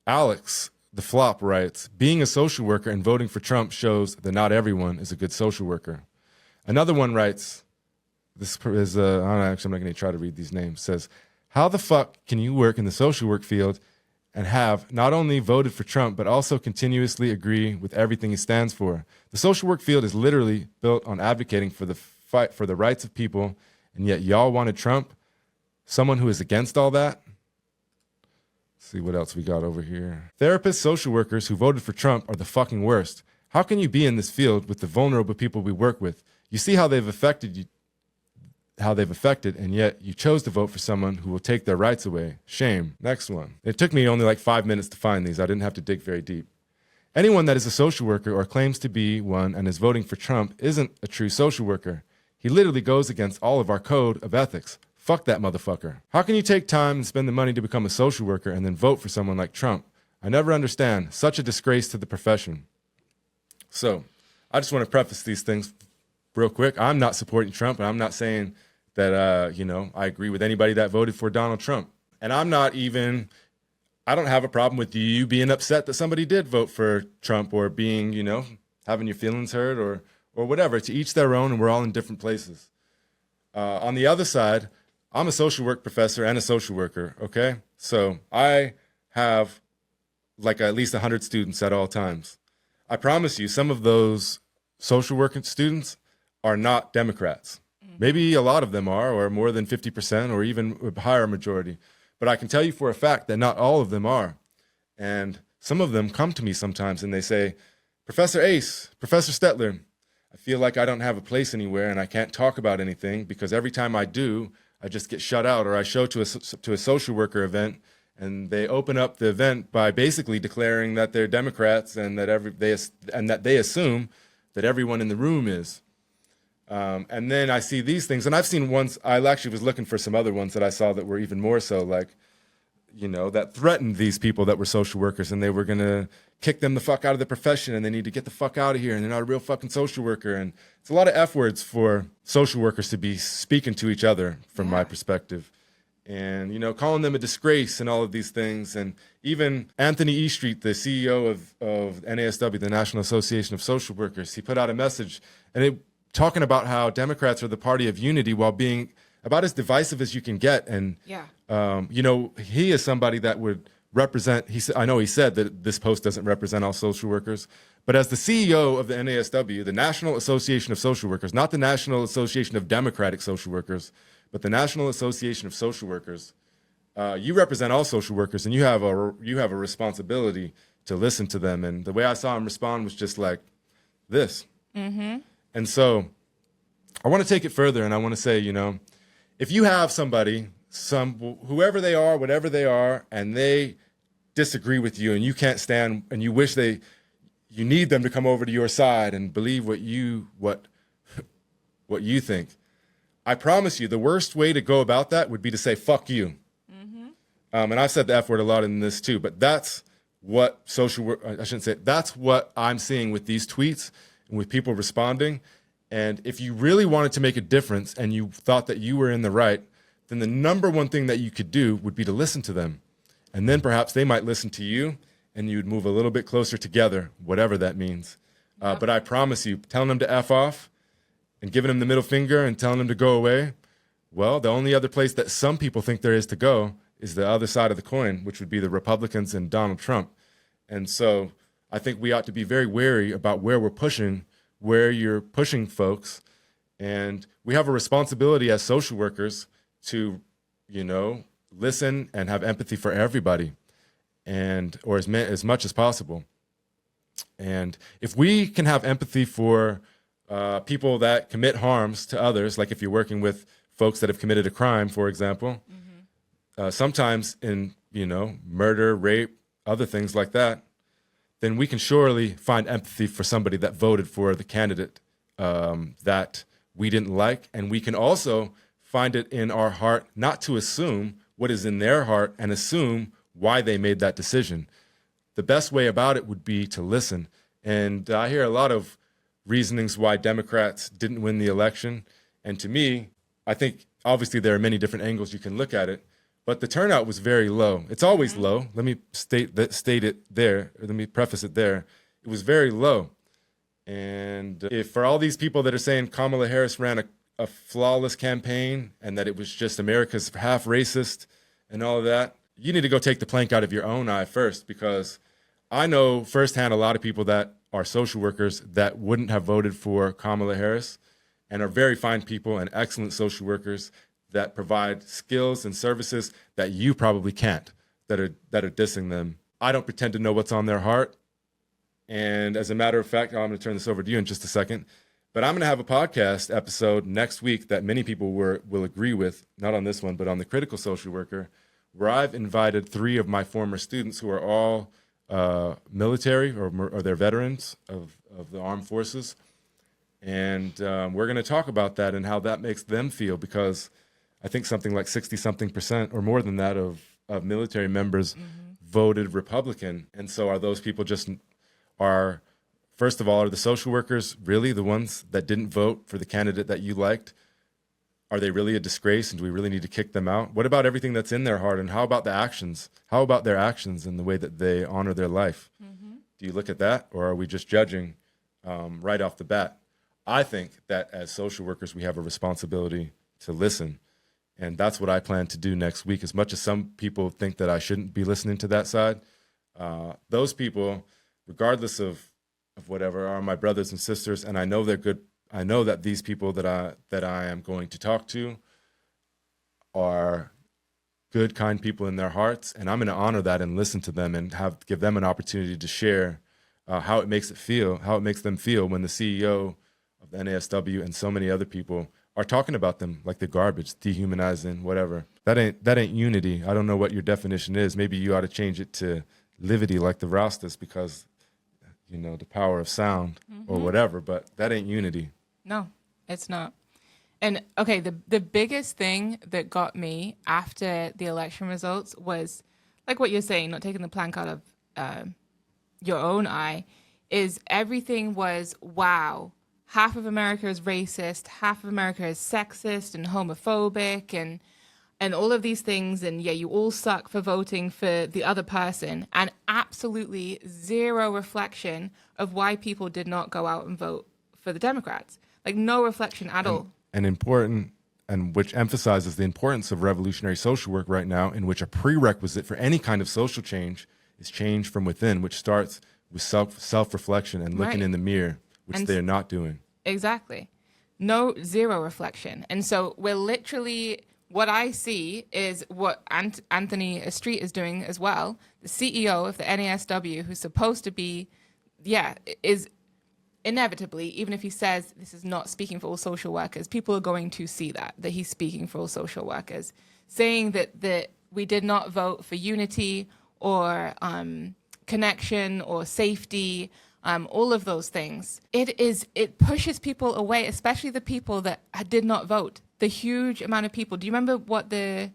Alex, the flop, writes, being a social worker and voting for Trump shows that not everyone is a good social worker. Another one writes, this is, I'm not going to try to read these names, says, how the fuck can you work in the social work field and have not only voted for Trump, but also continuously agree with everything he stands for? The social work field is literally built on advocating for the fight for the rights of people, and yet y'all wanted Trump, someone who is against all that? Let's see what else we got over here. Therapists, social workers who voted for Trump are the fucking worst. How can you be in this field with the vulnerable people we work with? You see how they've affected you, and yet you chose to vote for someone who will take their rights away. Shame. Next one. It took me only like 5 minutes to find these. I didn't have to dig very deep. Anyone that is a social worker or claims to be one and is voting for Trump isn't a true social worker. He literally goes against all of our code of ethics. Fuck that motherfucker. How can you take time and spend the money to become a social worker and then vote for someone like Trump? I never understand. Such a disgrace to the profession. So, I just want to preface these things real quick. I'm not supporting Trump, and I'm not saying that, I agree with anybody that voted for Donald Trump. And I don't have a problem with you being upset that somebody did vote for Trump or being, having your feelings hurt or whatever. To each their own, and we're all in different places. On the other side, I'm a social work professor and a social worker, okay? So I have like at least 100 students at all times. I promise you, some of those social work students are not Democrats. Maybe a lot of them are, or more than 50%, or even a higher majority. But I can tell you for a fact that not all of them are. And some of them come to me sometimes and they say, Professor Ace, Professor Stettler, I feel like I don't have a place anywhere and I can't talk about anything because every time I do, I just get shut out, or I show to a social worker event and they open up the event by basically declaring that they're Democrats and that they assume that everyone in the room is. And then I see these things, and I've seen ones, I actually was looking for some other ones that I saw that were even more so, like, that threatened these people that were social workers, and they were going to kick them the fuck out of the profession, and they need to get the fuck out of here, and they're not a real fucking social worker. And it's a lot of F words for social workers to be speaking to each other, from my perspective. And, calling them a disgrace and all of these things. And even Anthony E. Street, the CEO of NASW, the National Association of Social Workers, he put out a message, and talking about how Democrats are the party of unity while being about as divisive as you can get. And, he is somebody that would represent, I know he said that this post doesn't represent all social workers, but as the CEO of the NASW, the National Association of Social Workers, not the National Association of Democratic Social Workers, but the National Association of Social Workers, you represent all social workers, and you have a responsibility to listen to them. And the way I saw him respond was just like this. Mm-hmm. And so I want to take it further, and I want to say, if you have somebody, whoever they are, whatever they are, and they disagree with you, and you can't stand, and you wish you need them to come over to your side and believe what you think. I promise you, the worst way to go about that would be to say, fuck you. Mm-hmm. And I've said the F word a lot in this too, but that's what that's what I'm seeing with these tweets and with people responding. And if you really wanted to make a difference and you thought that you were in the right, then the number one thing that you could do would be to listen to them. And then perhaps they might listen to you and you would move a little bit closer together, whatever that means. But I promise you, telling them to F off and giving them the middle finger and telling them to go away, well, the only other place that some people think there is to go is the other side of the coin, which would be the Republicans and Donald Trump. And so I think we ought to be very wary about where you're pushing folks. And we have a responsibility as social workers to, listen and have empathy for everybody, or as much as possible. And if we can have empathy for people that commit harms to others, like if you're working with folks that have committed a crime, for example, sometimes in, murder, rape, other things like that, then we can surely find empathy for somebody that voted for the candidate that we didn't like. And we can also find it in our heart not to assume what is in their heart and assume why they made that decision. The best way about it would be to listen. And I hear a lot of reasonings why Democrats didn't win the election. And to me, I think obviously there are many different angles you can look at it, but the turnout was very low. It's always low. Let me state it there. Or let me preface it there. It was very low. And if for all these people that are saying Kamala Harris ran a flawless campaign and that it was just America's half racist and all of that, you need to go take the plank out of your own eye first, because I know firsthand a lot of people that are social workers that wouldn't have voted for Kamala Harris and are very fine people and excellent social workers that provide skills and services that you probably can't, that are dissing them. I don't pretend to know what's on their heart. And as a matter of fact, I'm going to turn this over to you in just a second, but I'm going to have a podcast episode next week that many people will agree with, not on this one, but on the critical social worker, where I've invited 3 of my former students who are all military or they're veterans of the armed forces. And we're going to talk about that and how that makes them feel, because I think something like 60-something% or more than that of military members voted Republican. And so are those people first of all, are the social workers really the ones that didn't vote for the candidate that you liked? Are they really a disgrace, and do we really need to kick them out? What about everything that's in their heart, and how about the actions? How about their actions and the way that they honor their life? Mm-hmm. Do you look at that, or are we just judging right off the bat? I think that as social workers, we have a responsibility to listen, and that's what I plan to do next week. As much as some people think that I shouldn't be listening to that side, those people, regardless of whatever, are my brothers and sisters, and I know they're good. I know that these people that I am going to talk to are good, kind people in their hearts, and I'm going to honor that and listen to them and give them an opportunity to share how it makes them feel when the CEO of the NASW and so many other people are talking about them like they're garbage, dehumanizing, whatever. That ain't unity. I don't know what your definition is. Maybe you ought to change it to livity, like the Rastas, because the power of sound or whatever. But that ain't unity. No, it's not. And okay, the biggest thing that got me after the election results was, like what you're saying, not taking the plank out of your own eye, is everything was, wow, half of America is racist, half of America is sexist and homophobic and all of these things, and yeah, you all suck for voting for the other person, and absolutely zero reflection of why people did not go out and vote for the Democrats. Like, no reflection at all. And important, and which emphasizes the importance of revolutionary social work right now, in which a prerequisite for any kind of social change is change from within, which starts with self-reflection and looking in the mirror, which they're not doing. Exactly. zero reflection. And so we're literally, what I see is what Anthony Street is doing as well. The CEO of the NASW, who's supposed to be, is inevitably, even if he says this is not speaking for all social workers, people are going to see that he's speaking for all social workers, saying that we did not vote for unity or connection or safety, all of those things. It pushes people away, especially the people that did not vote. The huge amount of people. Do you remember what the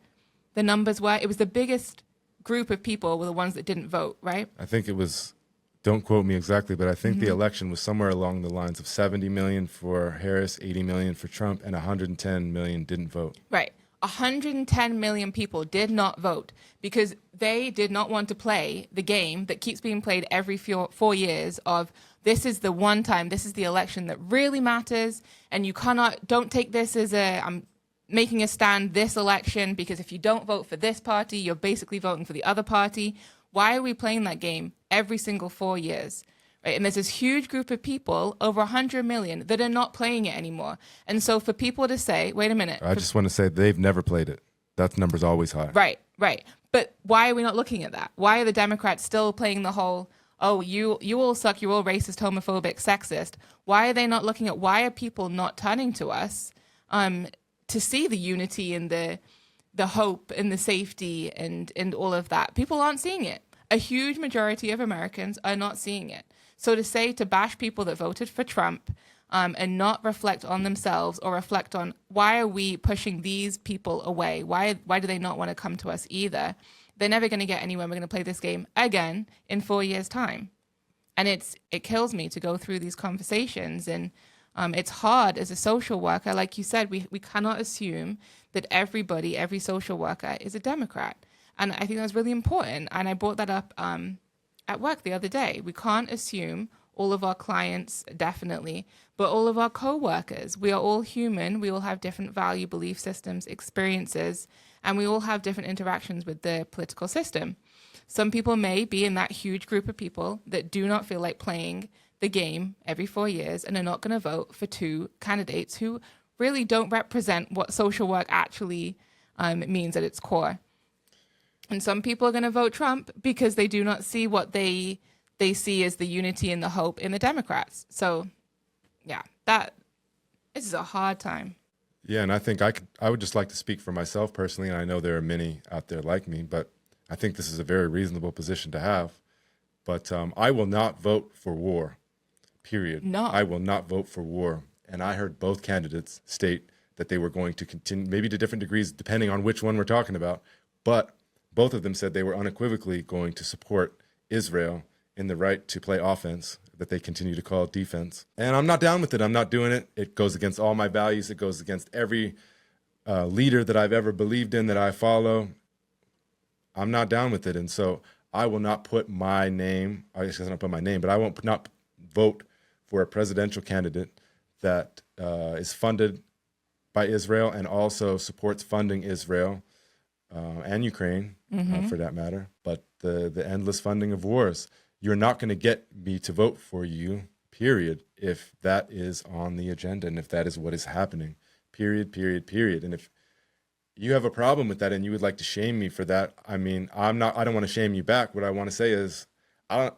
numbers were? It was the biggest group of people were the ones that didn't vote, right? I think it was, don't quote me exactly, but I think the election was somewhere along the lines of 70 million for Harris, 80 million for Trump, and 110 million didn't vote. Right. 110 million people did not vote because they did not want to play the game that keeps being played every 4 years of this is the one time, this is the election that really matters, and don't take this as I'm making a stand this election, because if you don't vote for this party, you're basically voting for the other party. Why are we playing that game every single 4 years? Right? And there's this huge group of people, over 100 million, that are not playing it anymore. And so for people to say, wait a minute. I just want to say they've never played it. That number's always high. Right. But why are we not looking at that? Why are the Democrats still playing the whole, oh, you all suck, you're all racist, homophobic, sexist? Why are they not looking at, why are people not turning to us to see the unity and the hope and the safety and all of that? People aren't seeing it. A huge majority of Americans are not seeing it. So to bash people that voted for Trump and not reflect on themselves or reflect on why are we pushing these people away? Why do they not want to come to us either? They're never going to get anywhere. We're going to play this game again in 4 years' time. And it kills me to go through these conversations. And it's hard as a social worker. Like you said, we cannot assume that every social worker is a Democrat. And I think that's really important. And I brought that up at work the other day. We can't assume all of our clients, definitely, but all of our co-workers. We are all human. We all have different value, belief systems, experiences, and we all have different interactions with the political system. Some people may be in that huge group of people that do not feel like playing the game every 4 years and are not going to vote for two candidates who really don't represent what social work actually means at its core. And some people are going to vote Trump because they do not see what they see as the unity and the hope in the Democrats. So, yeah, this is a hard time. Yeah, and I think I would just like to speak for myself personally, and I know there are many out there like me, but I think this is a very reasonable position to have. But I will not vote for war, period. No. I will not vote for war. And I heard both candidates state that they were going to continue, maybe to different degrees, depending on which one we're talking about, but both of them said they were unequivocally going to support Israel in the right to play offense that they continue to call defense. And I'm not down with it. I'm not doing it. It goes against all my values. It goes against every leader that I've ever believed in, that I follow. I'm not down with it. And so I will not put my name, I guess I don't put my name, but I won't not vote for a presidential candidate that is funded by Israel and also supports funding Israel and Ukraine, for that matter, but the endless funding of wars. You're not going to get me to vote for you, period, if that is on the agenda and if that is what is happening, period. And if you have a problem with that and you would like to shame me for that, I mean, I don't want to shame you back. What I want to say is I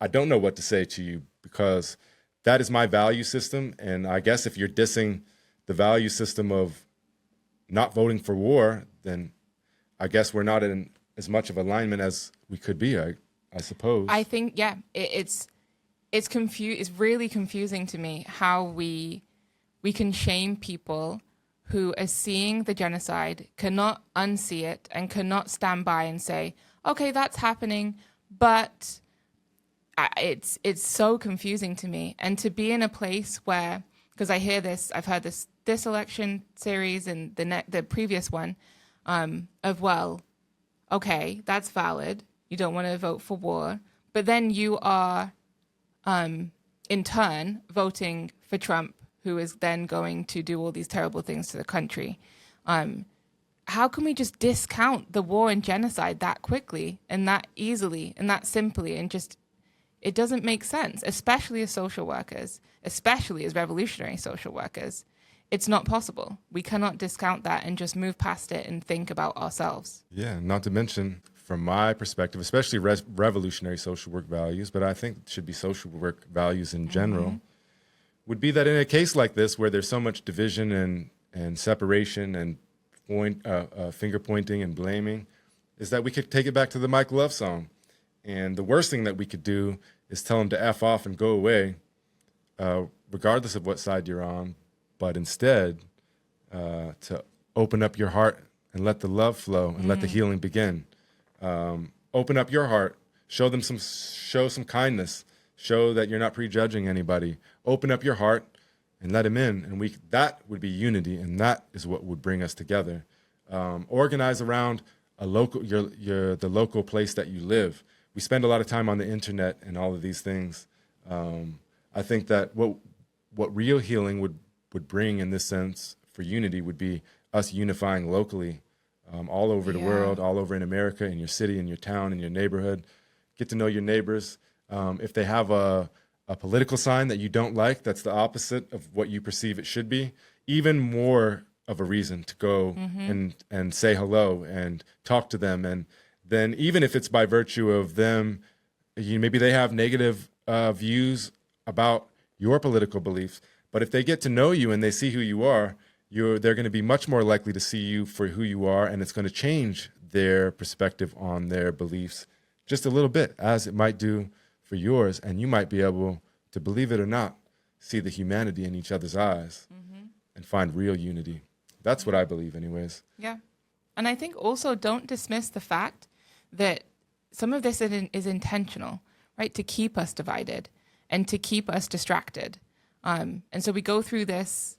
don't know what to say to you, because that is my value system. And I guess if you're dissing the value system of not voting for war, then I guess we're not in as much of alignment as we could be, I suppose. I think, yeah, it's really confusing to me how we can shame people who are seeing the genocide, cannot unsee it, and cannot stand by and say, okay, that's happening, but it's so confusing to me. And to be in a place where, because I've heard this election series and the previous one, of, well, okay, that's valid. You don't want to vote for war, but then you are, in turn, voting for Trump, who is then going to do all these terrible things to the country. How can we just discount the war and genocide that quickly and that easily and that simply, and just, it doesn't make sense, especially as social workers, especially as revolutionary social workers. it's not possible. We cannot discount that and just move past it and think about ourselves. Yeah, not to mention, from my perspective, especially revolutionary social work values, but I think it should be social work values in general, would be that in a case like this where there's so much division and separation and finger pointing and blaming, is that we could take it back to the Mike Love song. And the worst thing that we could do is tell them to F off and go away, regardless of what side you're on, but instead to open up your heart and let the love flow and let the healing begin. Open up your heart, show some kindness, show that you're not prejudging anybody. Open up your heart and let him in, and that would be unity, and that is what would bring us together. Organize around the local place that you live. We spend a lot of time on the internet and all of these things. I think that what real healing would bring in this sense for unity would be us unifying locally, all over the world, all over in America, in your city, in your town, in your neighborhood. Get to know your neighbors. If they have a political sign that you don't like, that's the opposite of what you perceive it should be, even more of a reason to go and say hello and talk to them. And then even if it's by virtue of them, maybe they have negative views about your political beliefs, but if they get to know you and they see who you are, they're going to be much more likely to see you for who you are, and it's going to change their perspective on their beliefs just a little bit, as it might do for yours, and you might be able to, believe it or not, see the humanity in each other's eyes and find real unity. That's what I believe anyways. Yeah. And I think also don't dismiss the fact that some of this is intentional, right? To keep us divided and to keep us distracted. And so we go through this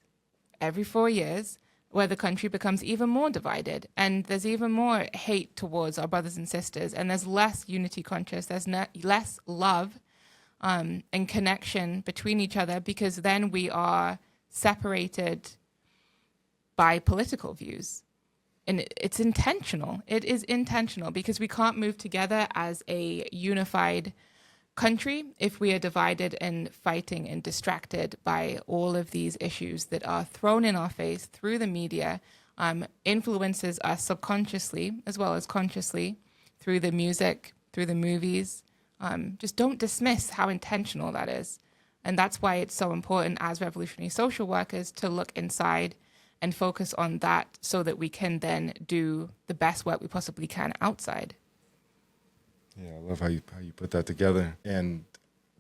every 4 years where the country becomes even more divided and there's even more hate towards our brothers and sisters, and there's less unity conscious, there's less love and connection between each other, because then we are separated by political views. And it's intentional. It is intentional, because we can't move together as a unified country if we are divided and fighting and distracted by all of these issues that are thrown in our face through the media, influences us subconsciously as well as consciously through the music, through the movies. Just don't dismiss how intentional that is. And that's why it's so important as revolutionary social workers to look inside and focus on that so that we can then do the best work we possibly can outside. Yeah, I love how you put that together. And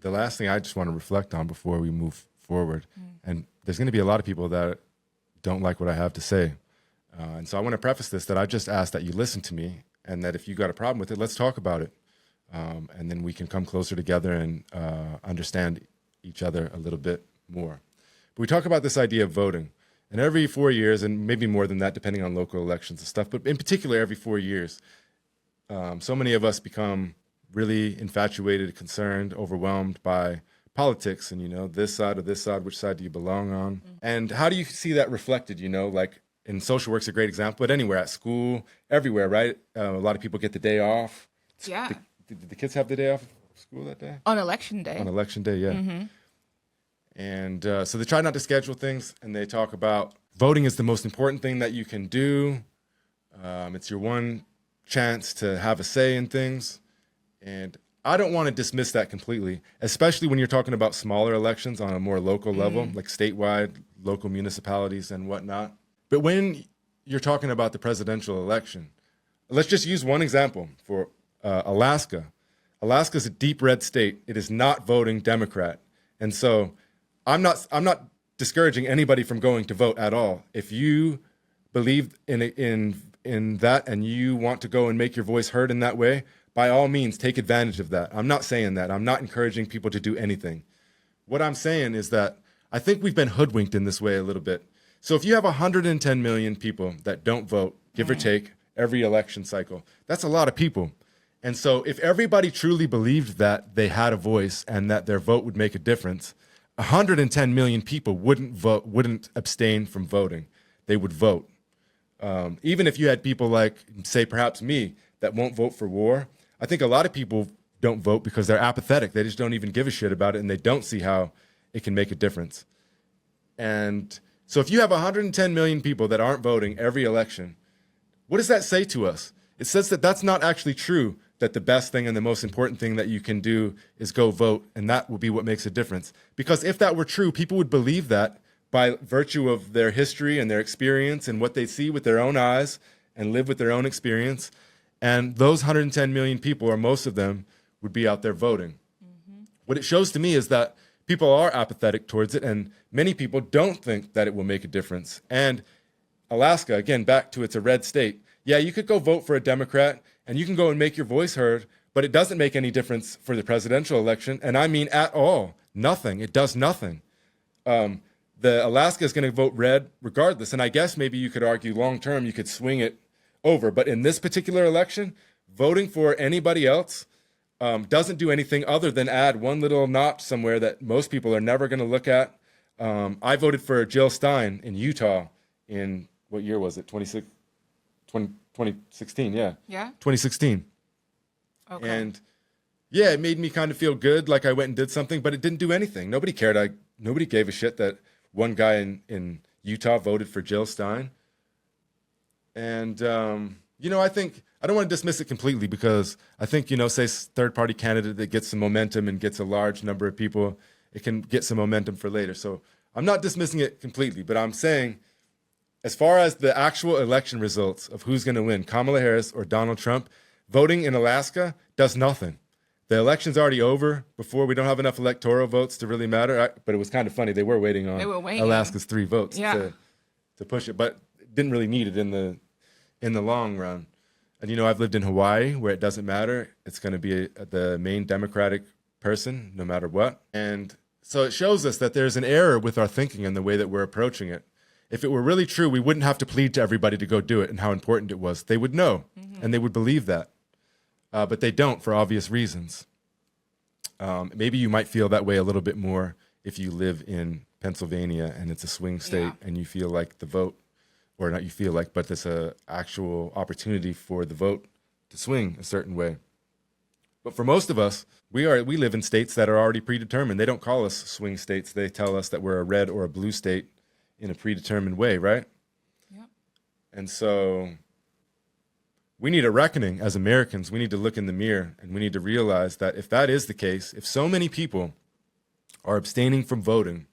the last thing I just want to reflect on before we move forward, and there's going to be a lot of people that don't like what I have to say. And so I want to preface this that I just ask that you listen to me, and that if you got a problem with it, let's talk about it. And then we can come closer together and understand each other a little bit more. But we talk about this idea of voting. And every 4 years, and maybe more than that, depending on local elections and stuff, but in particular, every 4 years, so many of us become really infatuated, concerned, overwhelmed by politics and, this side or this side, which side do you belong on? And how do you see that reflected, like in social work's a great example, but anywhere, at school, everywhere, right? A lot of people get the day off. Yeah. Did the kids have the day off of school that day? On election day. On election day, yeah. And so they try not to schedule things, and they talk about voting is the most important thing that you can do. It's your one chance to have a say in things. And I don't want to dismiss that completely, especially when you're talking about smaller elections on a more local level, like statewide, local municipalities and whatnot. But when you're talking about the presidential election, let's just use one example for Alaska. Alaska is a deep red state. It is not voting Democrat. And so I'm not discouraging anybody from going to vote at all. If you believe in that and you want to go and make your voice heard in that way, by all means, take advantage of that. I'm not saying that. I'm not encouraging people to do anything. What I'm saying is that I think we've been hoodwinked in this way a little bit. So if you have 110 million people that don't vote, give or take, every election cycle, that's a lot of people. And so if everybody truly believed that they had a voice and that their vote would make a difference, 110 million people wouldn't abstain from voting. They would vote. Even if you had people like, say, perhaps me, that won't vote for war, I think a lot of people don't vote because they're apathetic. They just don't even give a shit about it, and they don't see how it can make a difference. And So if you have 110 million people that aren't voting every election, what does that say to us? It says that that's not actually true, that the best thing and the most important thing that you can do is go vote, and that will be what makes a difference. Because if that were true, people would believe that by virtue of their history and their experience and what they see with their own eyes and live with their own experience. And those 110 million people, or most of them, would be out there voting. Mm-hmm. What it shows to me is that people are apathetic towards it, and many people don't think that it will make a difference. And Alaska, again, back to it's a red state. Yeah, you could go vote for a Democrat, and you can go and make your voice heard, but it doesn't make any difference for the presidential election, and I mean at all. Nothing. It does nothing. The Alaska is going to vote red regardless, and I guess maybe you could argue long-term you could swing it over. But in this particular election, voting for anybody else doesn't do anything other than add one little notch somewhere that most people are never going to look at. I voted for Jill Stein in Utah in, what year was it? 2016, yeah. Yeah? 2016. Okay. And yeah, it made me kind of feel good, like I went and did something, but it didn't do anything. Nobody cared. Nobody gave a shit that one guy in Utah voted for Jill Stein. And, I think, I don't want to dismiss it completely because I think, say third-party candidate that gets some momentum and gets a large number of people, it can get some momentum for later. So I'm not dismissing it completely, but I'm saying as far as the actual election results of who's going to win, Kamala Harris or Donald Trump, voting in Alaska does nothing. The election's already over before we don't have enough electoral votes to really matter. But it was kind of funny. They were waiting on Alaska's 3 votes to push it, but didn't really need it in the long run. And, I've lived in Hawaii where it doesn't matter. It's going to be the main Democratic person no matter what. And so it shows us that there's an error with our thinking and the way that we're approaching it. If it were really true, we wouldn't have to plead to everybody to go do it and how important it was. They would know, and they would believe that. But they don't for obvious reasons. Maybe you might feel that way a little bit more if you live in Pennsylvania and it's a swing state and you feel like the vote, or not you feel like, but there's an actual opportunity for the vote to swing a certain way. But for most of us, we live in states that are already predetermined. They don't call us swing states. They tell us that we're a red or a blue state in a predetermined way, right? Yep. And so we need a reckoning as Americans. We need to look in the mirror and we need to realize that if that is the case, if so many people are abstaining from voting,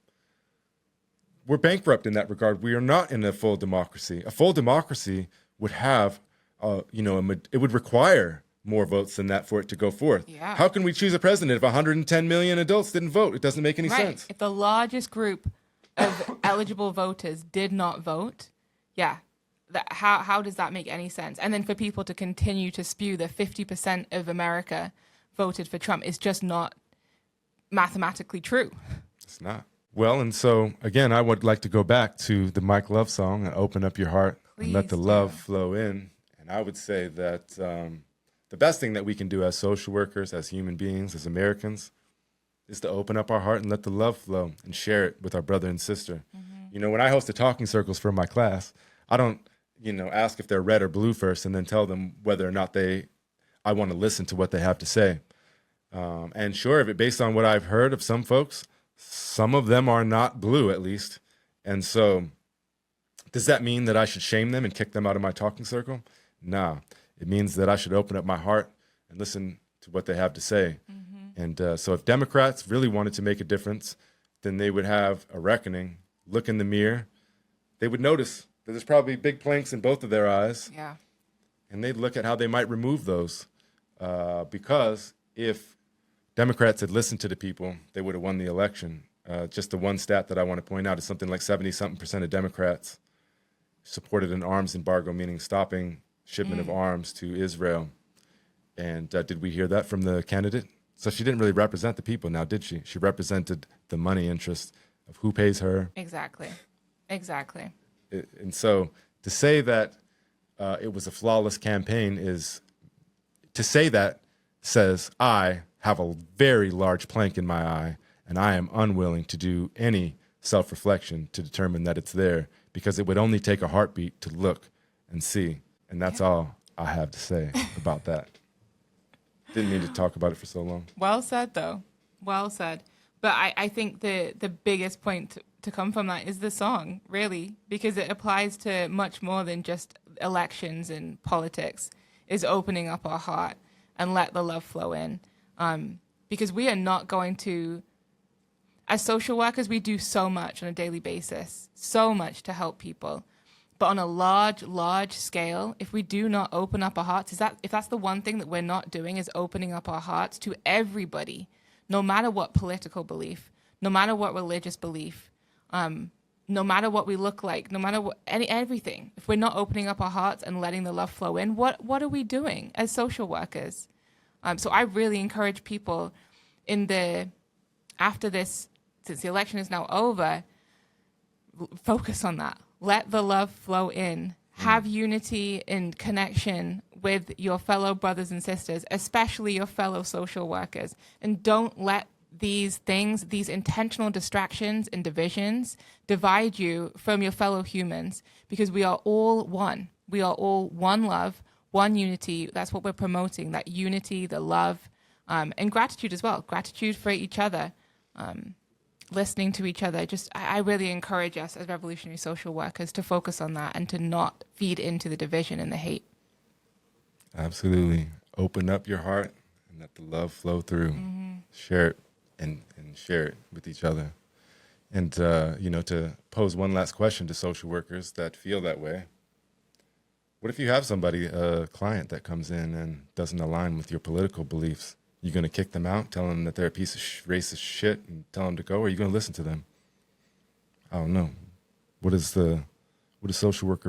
we're bankrupt in that regard. We are not in a full democracy. A full democracy would have, it would require more votes than that for it to go forth. Yeah. How can we choose a president if 110 million adults didn't vote? It doesn't make any sense. If the largest group of eligible voters did not vote, how does that make any sense? And then for people to continue to spew that 50% of America voted for Trump is just not mathematically true. It's not. Well, and so, again, I would like to go back to the Mike Love song, Open Up Your Heart and Let the Love Flow In. And I would say that the best thing that we can do as social workers, as human beings, as Americans, is to open up our heart and let the love flow and share it with our brother and sister. Mm-hmm. When I host the talking circles for my class, I don't, ask if they're red or blue first and then tell them whether or not I want to listen to what they have to say. And sure, based on what I've heard of some folks, some of them are not blue, at least. And so does that mean that I should shame them and kick them out of my talking circle? No. It means that I should open up my heart and listen to what they have to say. Mm-hmm. And so if Democrats really wanted to make a difference, then they would have a reckoning, look in the mirror. They would notice that there's probably big planks in both of their eyes. Yeah. And they'd look at how they might remove those. Because if Democrats had listened to the people, they would have won the election. Just the one stat that I want to point out is something like 70-something% of Democrats supported an arms embargo, meaning stopping shipment of arms to Israel. And did we hear that from the candidate? So she didn't really represent the people now, did she? She represented the money interest of who pays her. Exactly. And so to say that it was a flawless campaign says I have a very large plank in my eye and I am unwilling to do any self-reflection to determine that it's there, because it would only take a heartbeat to look and see. And that's all I have to say about that. Didn't mean to talk about it for so long. Well said, though. Well said. But I think the biggest point to come from that is the song, really, because it applies to much more than just elections and politics, is opening up our heart and let the love flow in. Because we are not going to, as social workers, we do so much on a daily basis, so much to help people. But on a large, large scale, if we do not open up our hearts, if that's the one thing that we're not doing, is opening up our hearts to everybody, no matter what political belief, no matter what religious belief, no matter what we look like, no matter what, everything. If we're not opening up our hearts and letting the love flow in, what are we doing as social workers? So I really encourage people after this, since the election is now over, focus on that. Let the love flow in. Have unity and connection with your fellow brothers and sisters, especially your fellow social workers. And don't let these things, these intentional distractions and divisions, divide you from your fellow humans, because we are all one. We are all one love, one unity. That's what we're promoting, that unity, the love, and gratitude as well. Gratitude for each other. Listening to each other. I really encourage us as revolutionary social workers to focus on that and to not feed into the division and the hate. Absolutely. Open up your heart and let the love flow through. Mm-hmm. Share it and share it with each other. And, to pose one last question to social workers that feel that way. What if you have somebody, a client that comes in and doesn't align with your political beliefs? You going to kick them out, tell them that they're a piece of racist shit and tell them to go, or are you going to listen to them? I don't know. What does social work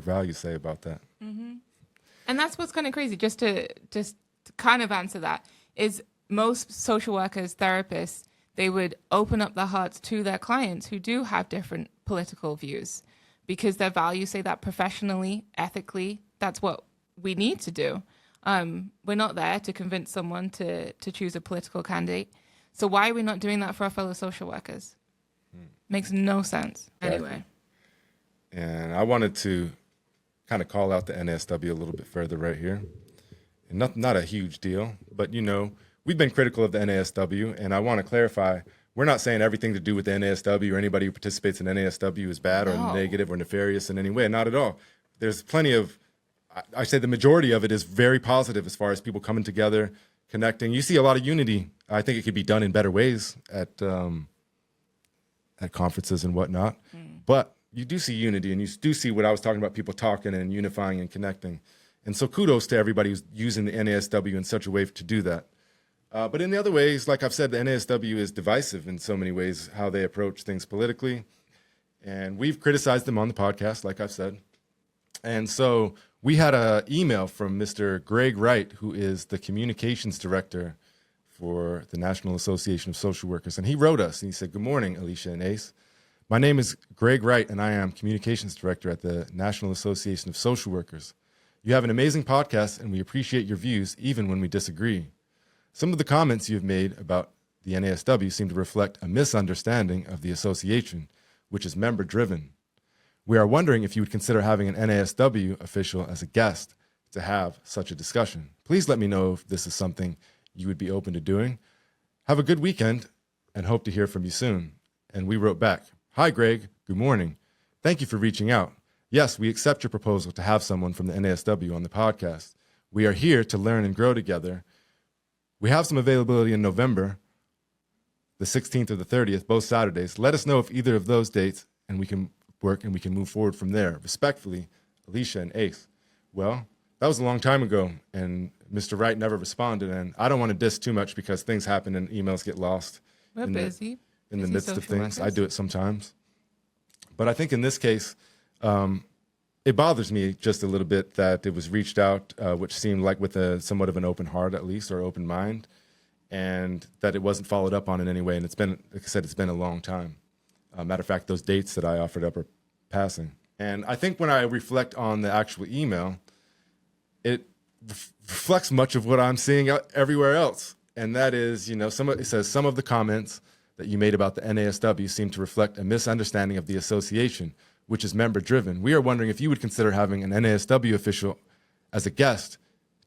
values say about that? Mm-hmm. And that's what's kind of crazy. Just to kind of answer that, is most social workers, therapists, they would open up their hearts to their clients who do have different political views, because their values say that professionally, ethically, that's what we need to do. We're not there to convince someone to choose a political candidate. So why are we not doing that for our fellow social workers? Makes no sense. Exactly. Anyway. And I wanted to kind of call out the NASW a little bit further right here. And not a huge deal, but, we've been critical of the NASW, and I want to clarify, we're not saying everything to do with the NASW or anybody who participates in NASW is bad or negative or nefarious in any way. Not at all. There's plenty of, I say the majority of it is very positive as far as people coming together, connecting. You see a lot of unity. I think it could be done in better ways at conferences and whatnot. But you do see unity, and you do see what I was talking about, people talking and unifying and connecting. And so kudos to everybody who's using the NASW in such a way to do that. But in the other ways, like I've said, the NASW is divisive in so many ways, how they approach things politically. And we've criticized them on the podcast, like I've said. And so we had an email from Mr. Greg Wright, who is the communications director for the National Association of Social Workers. And he wrote us, and he said, "Good morning, Alicia and Ace. My name is Greg Wright, and I am communications director at the National Association of Social Workers. You have an amazing podcast, and we appreciate your views, even when we disagree. Some of the comments you have made about the NASW seem to reflect a misunderstanding of the association, which is member-driven. We are wondering if you would consider having an NASW official as a guest to have such a discussion. Please let me know if this is something you would be open to doing. Have a good weekend, and hope to hear from you soon." And we wrote back, "Hi, Greg. Good morning. Thank you for reaching out. Yes, we accept your proposal to have someone from the NASW on the podcast. We are here to learn and grow together. We have some availability in November, the 16th or the 30th, both Saturdays. Let us know if either of those dates, and we can work and we can move forward from there. Respectfully, Alicia and Ace." Well, that was a long time ago, and Mr. Wright never responded. And I don't want to diss too much because things happen and emails get lost. We're busy. In the midst of things. I do it sometimes. But I think in this case, it bothers me just a little bit that it was reached out, which seemed like with somewhat of an open heart, at least, or open mind, and that it wasn't followed up on in any way. And it's been, like I said, it's been a long time. Matter of fact, those dates that I offered up are passing. And I think when I reflect on the actual email, it reflects much of what I'm seeing everywhere else. And that is, it says some of the comments that you made about the NASW seem to reflect a misunderstanding of the association, which is member-driven. We are wondering if you would consider having an NASW official as a guest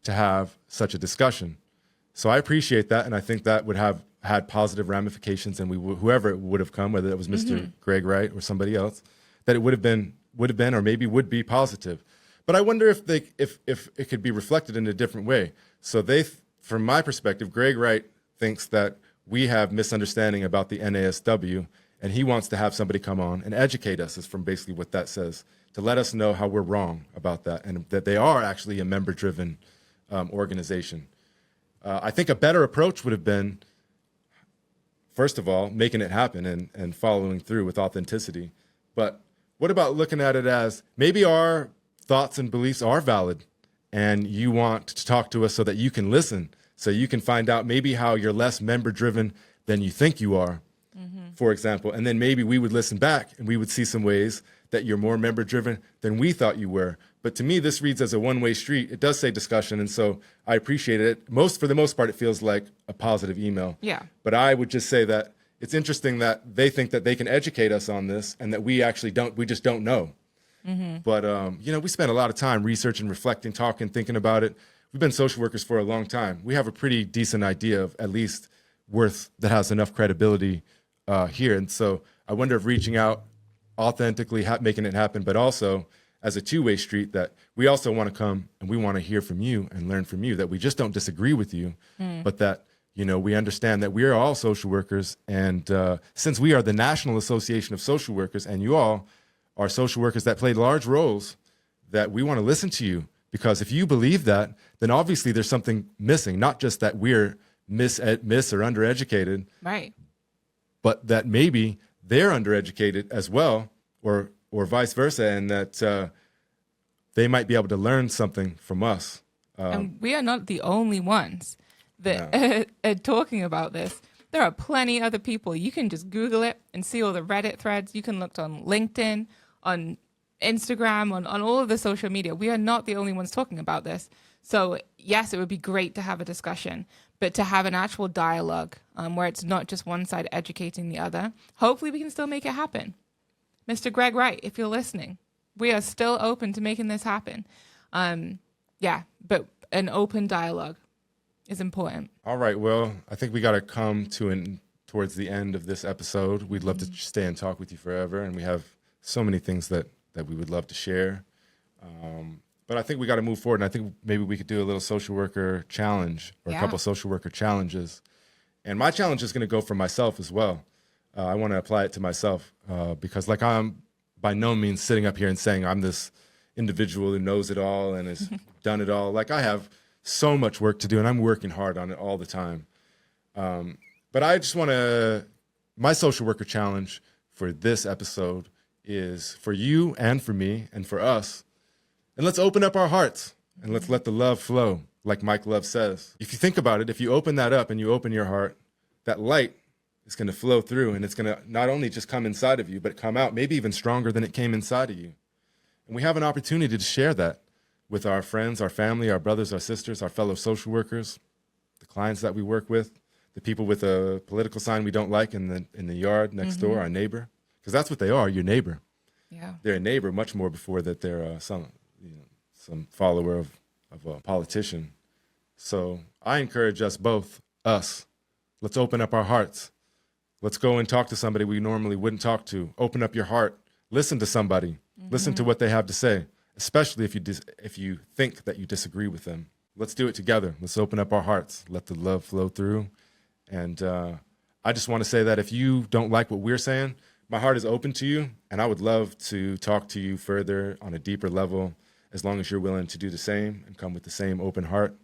to have such a discussion. So I appreciate that, and I think that would have had positive ramifications, and whoever it would have come, whether it was Mr. Greg Wright or somebody else, that it would have been, or maybe would be positive. But I wonder if it could be reflected in a different way. So from my perspective, Greg Wright thinks that we have misunderstanding about the NASW, and he wants to have somebody come on and educate us, is from basically what that says, to let us know how we're wrong about that, and that they are actually a member-driven organization. I think a better approach would have been, first of all, making it happen and following through with authenticity. But what about looking at it as maybe our thoughts and beliefs are valid, and you want to talk to us so that you can listen, so you can find out maybe how you're less member-driven than you think you are, for example. And then maybe we would listen back and we would see some ways that you're more member-driven than we thought you were. But to me, this reads as a one-way street. It does say discussion, and so I appreciate it. For the most part, it feels like a positive email. Yeah. But I would just say that it's interesting that they think that they can educate us on this, and that we actually don't. We just don't know. But we spend a lot of time researching, reflecting, talking, thinking about it. We've been social workers for a long time. We have a pretty decent idea of at least worth that has enough credibility here. And so I wonder if reaching out authentically, making it happen, but also as a two-way street, that we also want to come and we want to hear from you and learn from you, that we just don't disagree with you, but that, we understand that we are all social workers. And since we are the National Association of Social Workers, and you all are social workers that play large roles, that we want to listen to you. Because if you believe that, then obviously there's something missing, not just that we're miss or undereducated, right, but that maybe they're undereducated as well, or vice versa, and that they might be able to learn something from us. And we are not the only ones that are talking about this. There are plenty other people. You can just Google it and see all the Reddit threads. You can look on LinkedIn, on Instagram, on all of the social media. We are not the only ones talking about this. So yes, it would be great to have a discussion, but to have an actual dialogue where it's not just one side educating the other. Hopefully we can still make it happen. Mr. Greg Wright, if you're listening, we are still open to making this happen. But an open dialogue is important. All right. Well, I think we got to come towards the end of this episode. We'd love to stay and talk with you forever, and we have so many things that we would love to share. But I think we got to move forward, and I think maybe we could do a little social worker challenge, or a couple social worker challenges. And my challenge is going to go for myself as well. I want to apply it to myself because I'm by no means sitting up here and saying I'm this individual who knows it all and has done it all. I have so much work to do, and I'm working hard on it all the time. But I just want to, my social worker challenge for this episode is for you and for me and for us. And let's open up our hearts and let's let the love flow, like Mike Love says. If you think about it, if you open that up and you open your heart, that light is going to flow through, and it's going to not only just come inside of you, but come out maybe even stronger than it came inside of you. And we have an opportunity to share that with our friends, our family, our brothers, our sisters, our fellow social workers, the clients that we work with, the people with a political sign we don't like in the yard next door, our neighbor, because that's what they are, your neighbor. Yeah, they're a neighbor much more before that they're some follower of a politician. So I encourage us both, let's open up our hearts. Let's go and talk to somebody we normally wouldn't talk to. Open up your heart. Listen to somebody. Listen to what they have to say, especially if you think that you disagree with them. Let's do it together. Let's open up our hearts. Let the love flow through. And I just want to say that if you don't like what we're saying, my heart is open to you, and I would love to talk to you further on a deeper level, as long as you're willing to do the same and come with the same open heart.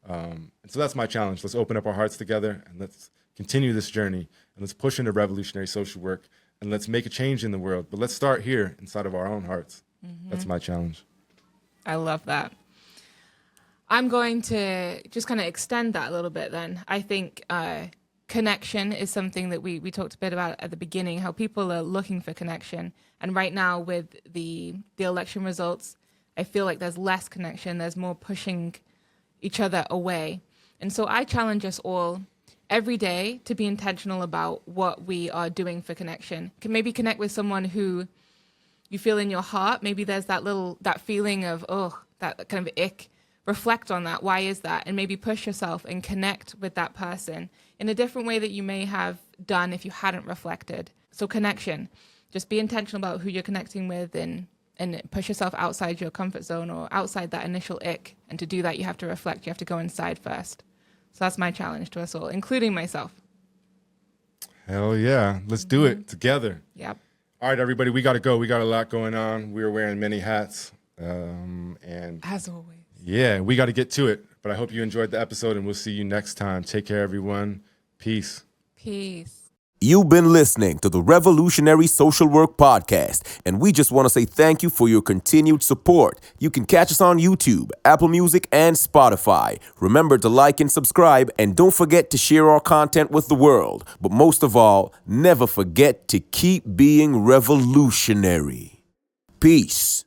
And so that's my challenge. Let's open up our hearts together, and let's continue this journey, and let's push into revolutionary social work, and let's make a change in the world. But let's start here inside of our own hearts. That's my challenge. I love that. I'm going to just kind of extend that a little bit then. I think connection is something that we talked a bit about at the beginning, how people are looking for connection. And right now with the election results, I feel like there's less connection. There's more pushing each other away. And so I challenge us all every day to be intentional about what we are doing for connection. Can maybe connect with someone who you feel in your heart. Maybe there's that feeling of, that kind of ick reflect on that. Why is that? And maybe push yourself and connect with that person in a different way that you may have done if you hadn't reflected. So connection, just be intentional about who you're connecting with and push yourself outside your comfort zone or outside that initial ick. And to do that, you have to reflect. You have to go inside first. So that's my challenge to us all, including myself. Hell yeah. Let's do it together. Yep. All right, everybody, we got to go. We got a lot going on. We're wearing many hats. And As always. yeah, we got to get to it. But I hope you enjoyed the episode, and we'll see you next time. Take care, everyone. Peace. Peace. You've been listening to the Revolutionary Social Work Podcast, and we just want to say thank you for your continued support. You can catch us on YouTube, Apple Music, and Spotify. Remember to like and subscribe, and don't forget to share our content with the world. But most of all, never forget to keep being revolutionary. Peace.